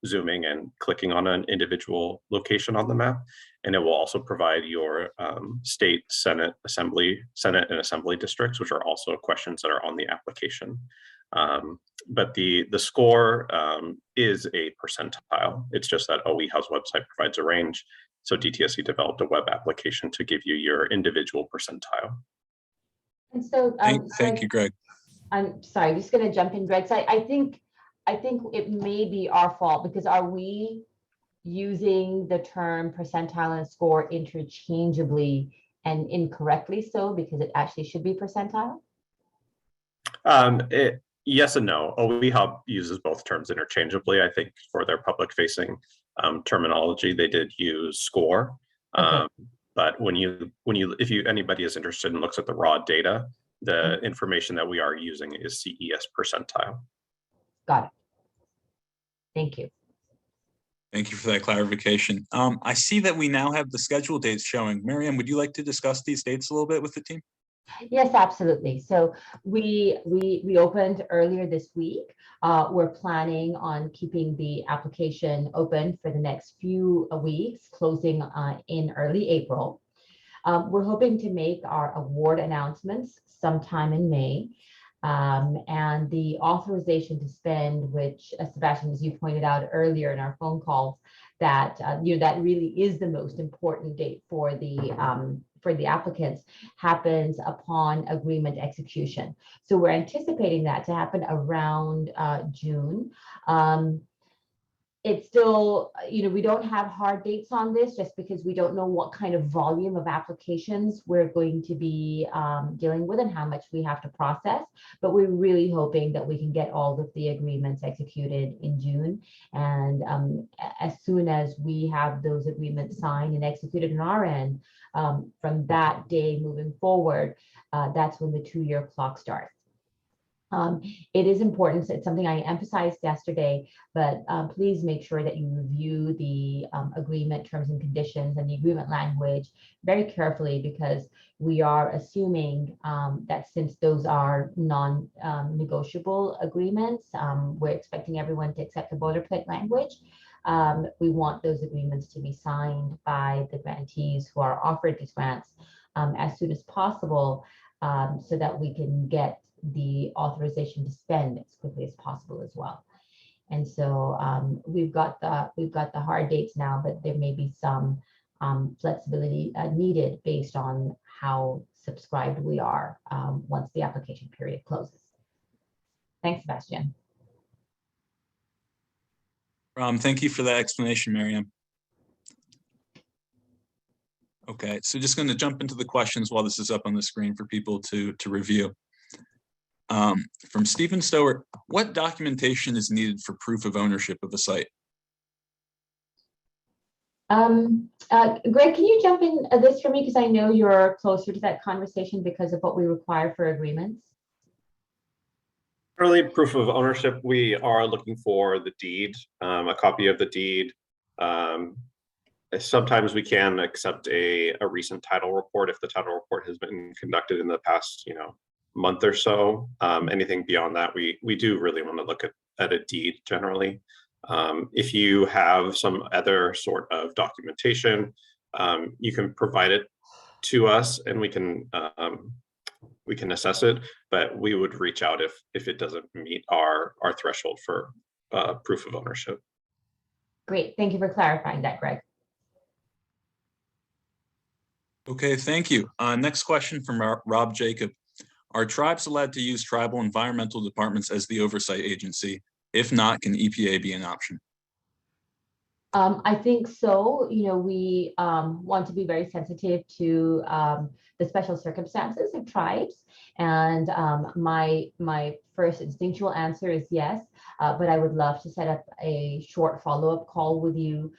zooming and clicking on an individual location on the map. And it will also provide your state, Senate, and Assembly districts, which are also questions that are on the application. But the score is a percentile. It's just that OEHA's website provides a range. So DTSC developed a web application to give you your individual percentile. And so thank you, Greg. I'm sorry, just going to jump in, Greg. So I think it may be our fault, because are we using the term percentile and score interchangeably and incorrectly so, because it actually should be percentile? Yes and no. OEHA uses both terms interchangeably. I think for their public-facing terminology, they did use score. Okay. But if anybody is interested and looks at the raw data, the information that we are using is CES percentile. Got it. Thank you. Thank you for that clarification. I see that we now have the schedule dates showing. Miriam, would you like to discuss these dates a little bit with the team? Yes, absolutely. So we opened earlier this week. We're planning on keeping the application open for the next few weeks, closing in early April. We're hoping to make our award announcements sometime in May. And the authorization to spend, which Sebastian, as you pointed out earlier in our phone calls, that that really is the most important date for the applicants, happens upon agreement execution. So we're anticipating that to happen around June. It's still, we don't have hard dates on this, just because we don't know what kind of volume of applications we're going to be dealing with and how much we have to process. But we're really hoping that we can get all of the agreements executed in June. And as soon as we have those agreements signed and executed on our end, from that day moving forward, that's when the 2-year clock starts. It is important. It's something I emphasized yesterday, but please make sure that you review the agreement terms and conditions and the agreement language very carefully, because we are assuming that since those are non-negotiable agreements, we're expecting everyone to accept the boilerplate language. We want those agreements to be signed by the grantees who are offered these grants as soon as possible, so that we can get the authorization to spend as quickly as possible as well. And so we've got the hard dates now, but there may be some flexibility needed based on how subscribed we are once the application period closes. Thanks, Sebastian. Thank you for that explanation, Miriam. Okay, so just going to jump into the questions while this is up on the screen for people to review. From Stephen Stowart, what documentation is needed for proof of ownership of a site? Greg, can you jump in this for me? Because I know you're closer to that conversation because of what we require for agreements. Early proof of ownership, we are looking for the deed, a copy of the deed, Sometimes we can accept a recent title report if the title report has been conducted in the past, month or so. Anything beyond that, we do really want to look at a deed generally. If you have some other sort of documentation, you can provide it to us and we can assess it, but we would reach out if it doesn't meet our threshold for proof of ownership. Great. Thank you for clarifying that, Greg. Okay, thank you. Next question from Rob Jacob. Are tribes allowed to use tribal environmental departments as the oversight agency? If not, can EPA be an option? I think so. We want to be very sensitive to the special circumstances of tribes. And my first instinctual answer is yes, but I would love to set up a short follow-up call with you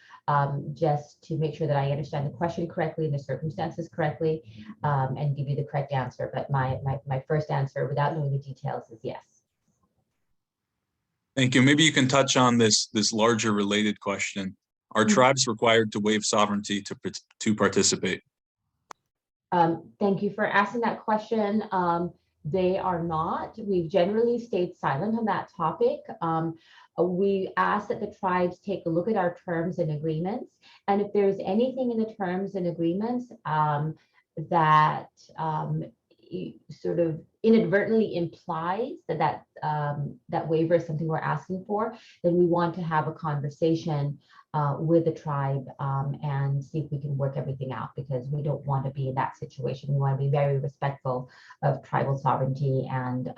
just to make sure that I understand the question correctly and the circumstances correctly and give you the correct answer. But my first answer without knowing the details is yes. Thank you. Maybe you can touch on this larger related question. Are tribes required to waive sovereignty to participate? Thank you for asking that question. They are not. We've generally stayed silent on that topic. We ask that the tribes take a look at our terms and agreements. And if there's anything in the terms and agreements that sort of inadvertently implies that waiver is something we're asking for, then we want to have a conversation with the tribe and see if we can work everything out, because we don't want to be in that situation. We want to be very respectful of tribal sovereignty and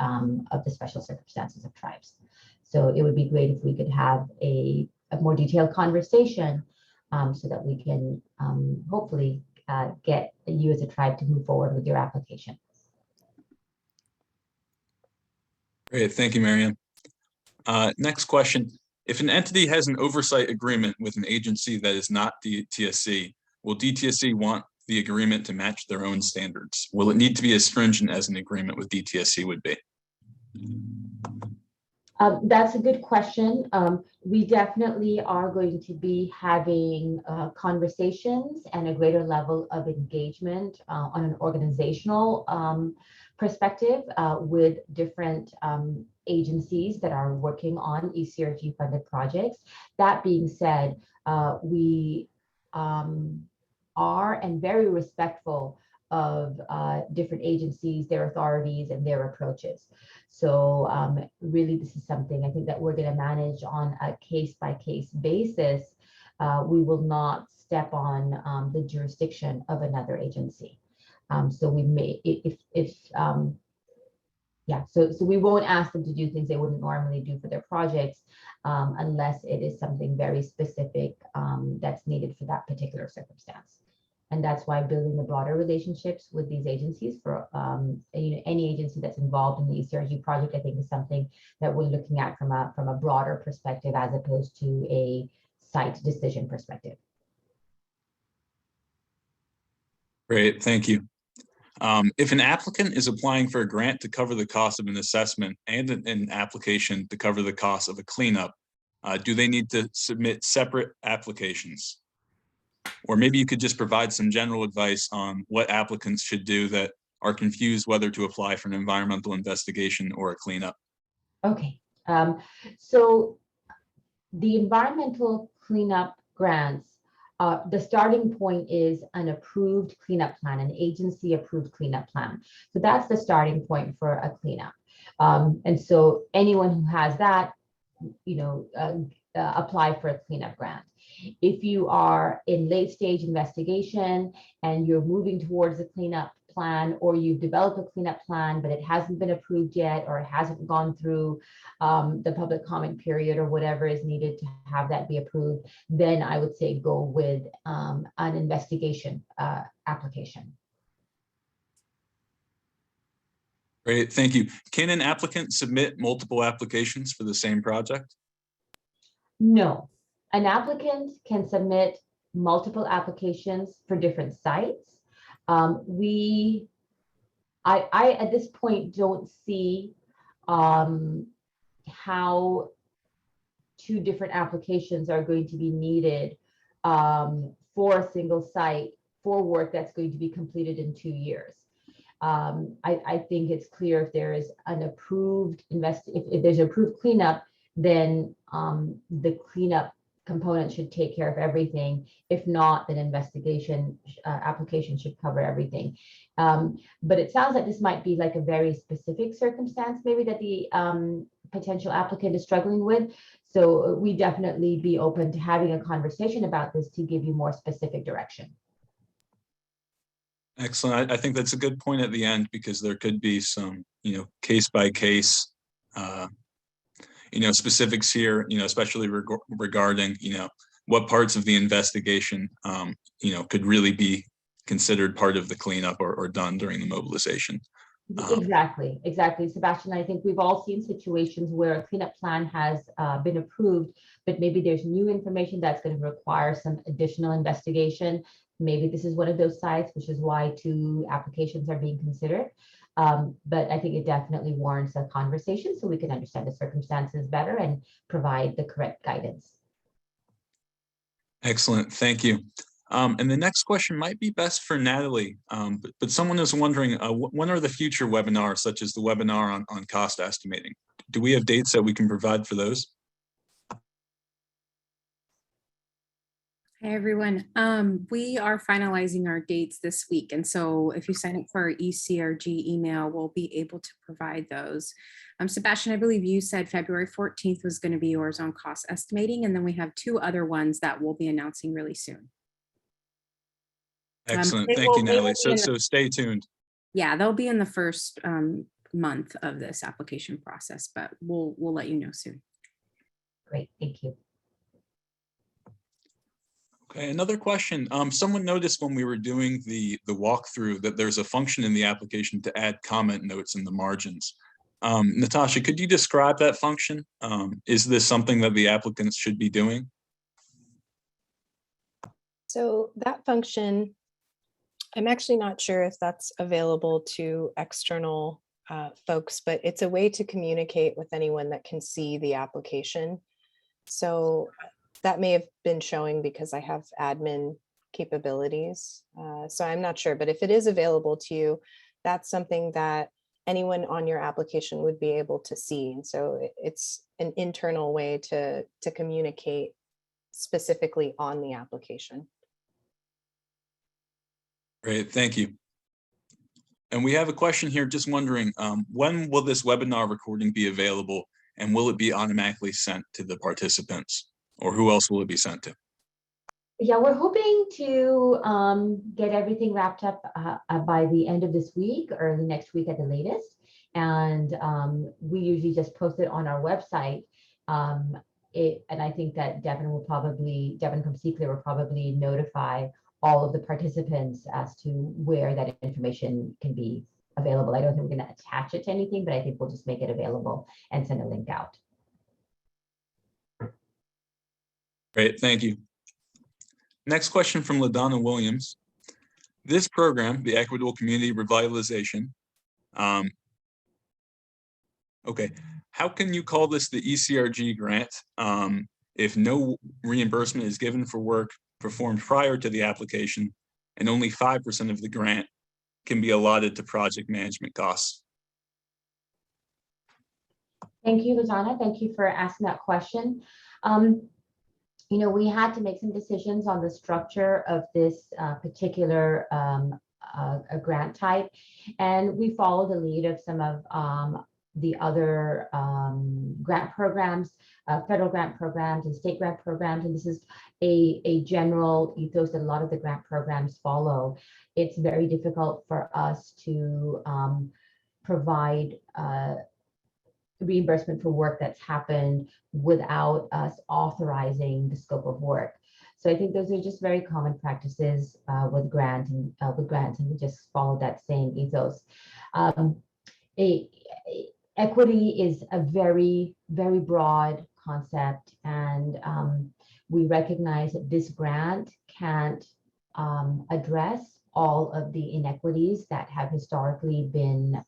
of the special circumstances of tribes. So it would be great if we could have a more detailed conversation so that we can hopefully get you as a tribe to move forward with your application. Great, thank you, Marianne. Next question. If an entity has an oversight agreement with an agency that is not DTSC, will DTSC want the agreement to match their own standards? Will it need to be as stringent as an agreement with DTSC would be? That's a good question. We definitely are going to be having conversations and a greater level of engagement on an organizational perspective with different agencies that are working on ECRG funded projects. That being said, we are and very respectful of different agencies, their authorities, and their approaches. So really, this is something I think that we're going to manage on a case-by-case basis. We will not step on the jurisdiction of another agency. So we may, so we won't ask them to do things they wouldn't normally do for their projects unless it is something very specific that's needed for that particular circumstance. And that's why building the broader relationships with these agencies for any agency that's involved in the ECRG project, I think is something that we're looking at from a broader perspective as opposed to a site decision perspective. Great, thank you. If an applicant is applying for a grant to cover the cost of an assessment and an application to cover the cost of a cleanup, do they need to submit separate applications? Or maybe you could just provide some general advice on what applicants should do that are confused whether to apply for an environmental investigation or a cleanup. Okay, so the environmental cleanup grants, the starting point is an approved cleanup plan, an agency approved cleanup plan. So that's the starting point for a cleanup. And so anyone who has that, apply for a cleanup grant. If you are in late stage investigation and you're moving towards a cleanup plan, or you've developed a cleanup plan, but it hasn't been approved yet, or it hasn't gone through the public comment period or whatever is needed to have that be approved, then I would say go with an investigation application. Great, thank you. Can an applicant submit multiple applications for the same project? No, an applicant can submit multiple applications for different sites. I at this point don't see how two different applications are going to be needed for a single site for work that's going to be completed in 2 years. I think it's clear if there is an approved if there's an approved cleanup, then the cleanup component should take care of everything. If not, then investigation application should cover everything. But it sounds like this might be like a very specific circumstance, maybe that the potential applicant is struggling with. So we definitely be open to having a conversation about this to give you more specific direction. Excellent. I think that's a good point at the end, because there could be some, case by case, specifics here, especially regarding, what parts of the investigation, could really be considered part of the cleanup or done during the mobilization. Exactly, Sebastian. I think we've all seen situations where a cleanup plan has been approved, but maybe there's new information that's going to require some additional investigation. Maybe this is one of those sites, which is why 2 applications are being considered. But I think it definitely warrants a conversation so we can understand the circumstances better and provide the correct guidance. Excellent, thank you. And the next question might be best for Natalie, but someone is wondering, when are the future webinars, such as the webinar on cost estimating? Do we have dates that we can provide for those? Hi, everyone. We are finalizing our dates this week. And so if you sign up for our ECRG email, we'll be able to provide those. Sebastian, I believe you said February 14th was going to be yours on cost estimating. And then we have 2 other ones that we'll be announcing really soon. Excellent. Thank you, Natalie. So stay tuned. Yeah, they'll be in the first month of this application process, but we'll let you know soon. Great, thank you. Okay, another question. Someone noticed when we were doing the walkthrough that there's a function in the application to add comment notes in the margins. Natasha, could you describe that function? Is this something that the applicants should be doing? So that function, I'm actually not sure if that's available to external folks, but it's a way to communicate with anyone that can see the application. So that may have been showing because I have admin capabilities. So I'm not sure, but if it is available to you, that's something that anyone on your application would be able to see. And so it's an internal way to communicate specifically on the application. Great, thank you. And we have a question here, just wondering, when will this webinar recording be available, and will it be automatically sent to the participants, or who else will it be sent to? Yeah, we're hoping to get everything wrapped up by the end of this week, early next week at the latest. And we usually just post it on our website. And I think that Devin from CClear will probably notify all of the participants as to where that information can be available. I don't think we're going to attach it to anything, but I think we'll just make it available and send a link out. Great, thank you. Next question from LaDonna Williams. This program, the Equitable Community Revitalization, okay, how can you call this the ECRG grant if no reimbursement is given for work performed prior to the application, and only 5% of the grant can be allotted to project management costs? Thank you, LaDonna. Thank you for asking that question. We had to make some decisions on the structure of this particular grant type, and we followed the lead of some of the other grant programs, federal grant programs and state grant programs, and this is a general ethos that a lot of the grant programs follow. It's very difficult for us to provide reimbursement for work that's happened without us authorizing the scope of work. So I think those are just very common practices with grants, and we just follow that same ethos. Equity is a very, very broad concept, and we recognize that this grant can't address all of the inequities that have historically been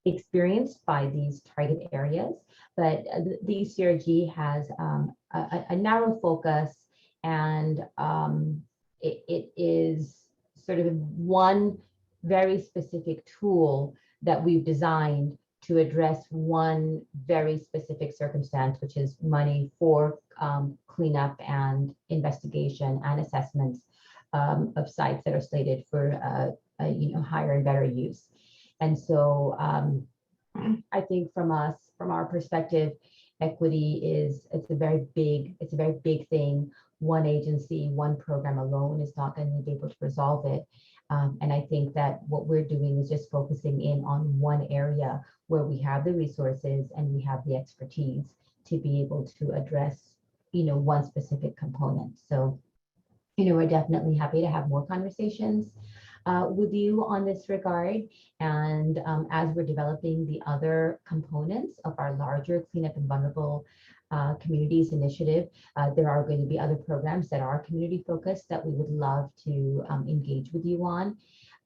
experienced by these target areas, but the ECRG has a narrow focus And it is sort of one very specific tool that we've designed to address one very specific circumstance, which is money for cleanup and investigation and assessments of sites that are slated for higher and better use. And so I think from our perspective, equity it's a very big thing. One agency, one program alone is not going to be able to resolve it. And I think that what we're doing is just focusing in on one area where we have the resources and we have the expertise to be able to address, one specific component. So, we're definitely happy to have more conversations with you on this regard. And as we're developing the other components of our larger Cleanup and Vulnerable Communities initiative, there are going to be other programs that are community focused that we would love to engage with you on.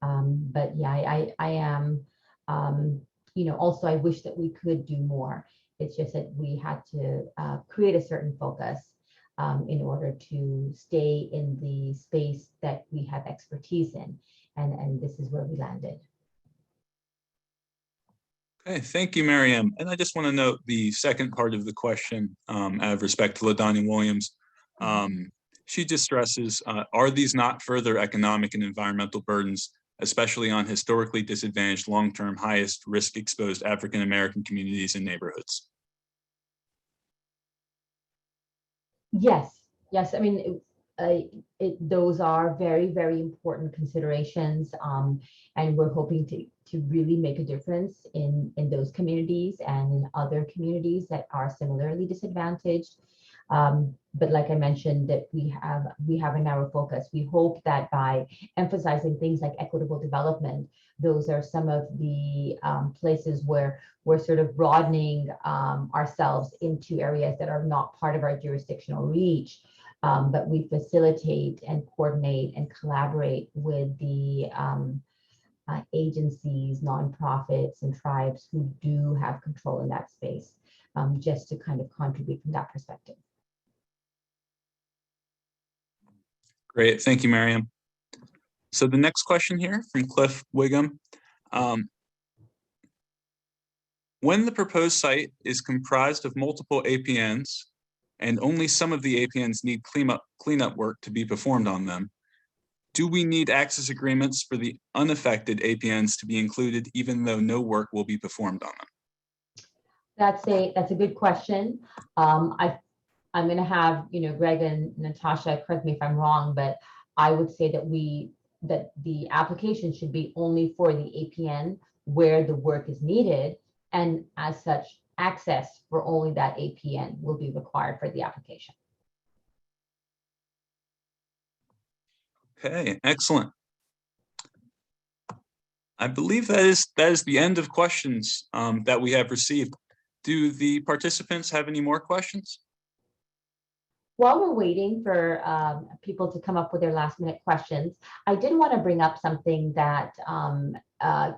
But yeah, I am, also I wish that we could do more. It's just that we had to create a certain focus in order to stay in the space that we have expertise in. And this is where we landed. Okay, thank you, Miriam. And I just want to note the second part of the question out of respect to LaDonna Williams. She just stresses, are these not further economic and environmental burdens, especially on historically disadvantaged, long-term, highest risk exposed African-American communities and neighborhoods? Yes. I mean, those are very, very important considerations, and we're hoping to really make a difference in those communities and in other communities that are similarly disadvantaged. But like I mentioned, that we have a narrow focus. We hope that by emphasizing things like equitable development, those are some of the places where we're sort of broadening ourselves into areas that are not part of our jurisdictional reach. But we facilitate and coordinate and collaborate with the agencies, nonprofits, and tribes who do have control in that space, just to kind of contribute from that perspective. Great, thank you, Miriam. So the next question here from Cliff Wiggum. When the proposed site is comprised of multiple APNs and only some of the APNs need cleanup work to be performed on them, do we need access agreements for the unaffected APNs to be included even though no work will be performed on them? That's a good question. I'm going to have Greg and Natasha correct me if I'm wrong, but I would say that the application should be only for the APN where the work is needed, and as such, access for only that APN will be required for the application. Okay, excellent. I believe that is the end of questions that we have received. Do the participants have any more questions? While we're waiting for people to come up with their last minute questions, I did want to bring up something that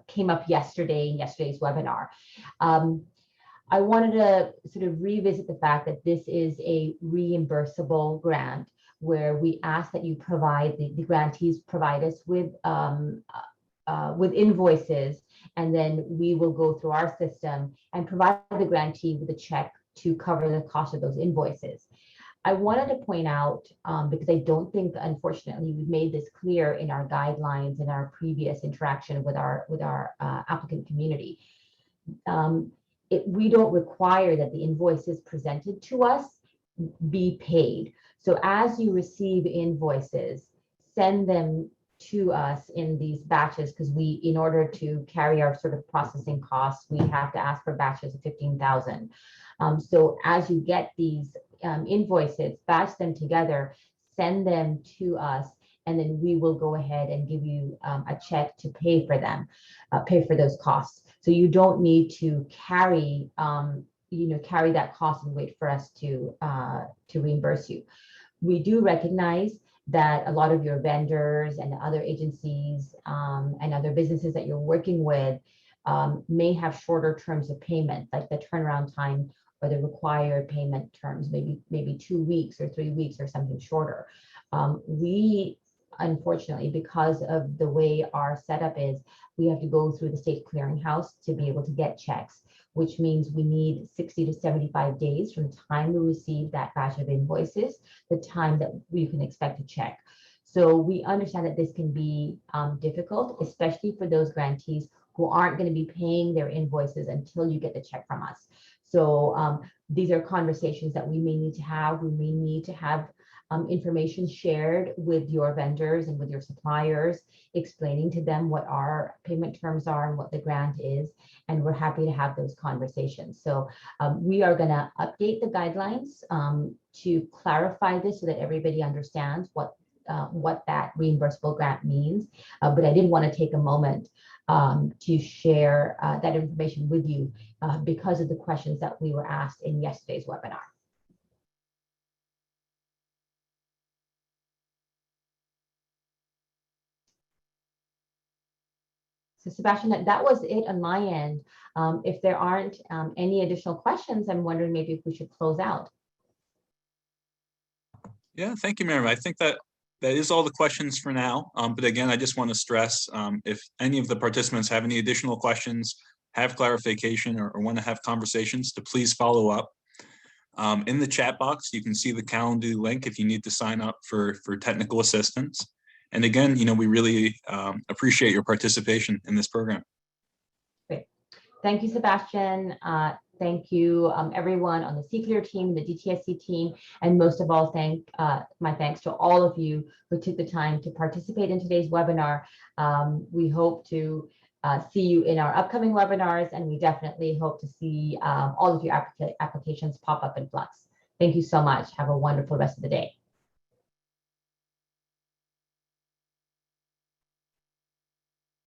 came up yesterday in yesterday's webinar. I wanted to sort of revisit the fact that this is a reimbursable grant where we ask that you provide, the grantees provide us with invoices, and then we will go through our system and provide the grantee with a check to cover the cost of those invoices. I wanted to point out, because I don't think, unfortunately, we've made this clear in our guidelines in our previous interaction with our applicant community. We don't require that the invoices presented to us be paid. So as you receive invoices, send them to us in these batches, because in order to carry our sort of processing costs, we have to ask for batches of 15,000. So as you get these invoices, batch them together, send them to us, and then we will go ahead and give you a check to pay for them, pay for those costs. So you don't need to carry that cost and wait for us to reimburse you. We do recognize that a lot of your vendors and other agencies and other businesses that you're working with may have shorter terms of payment, like the turnaround time or the required payment terms, maybe 2 weeks or 3 weeks or something shorter. We, unfortunately, because of the way our setup is, we have to go through the state clearinghouse to be able to get checks, which means we need 60 to 75 days from the time we receive that batch of invoices, the time that we can expect a check. So we understand that this can be difficult, especially for those grantees who aren't going to be paying their invoices until you get the check from us. So these are conversations that we may need to have. We may need to have information shared with your vendors and with your suppliers, explaining to them what our payment terms are and what the grant is. And we're happy to have those conversations. So we are going to update the guidelines to clarify this so that everybody understands what that reimbursable grant means. But I did want to take a moment to share that information with you because of the questions that we were asked in yesterday's webinar. So Sebastian, that was it on my end. If there aren't any additional questions, I'm wondering maybe if we should close out. Yeah, thank you, Miriam. I think that is all the questions for now. But again, I just want to stress, if any of the participants have any additional questions, have clarification, or want to have conversations, to please follow up. In the chat box, you can see the Calendly link if you need to sign up for technical assistance. And again, we really appreciate your participation in this program. Great. Thank you, Sebastian. Thank you, everyone on the CClear team, the DTSC team, and most of all, my thanks to all of you who took the time to participate in today's webinar. We hope to see you in our upcoming webinars, and we definitely hope to see all of your applications pop up in Fluxx. Thank you so much. Have a wonderful rest of the day.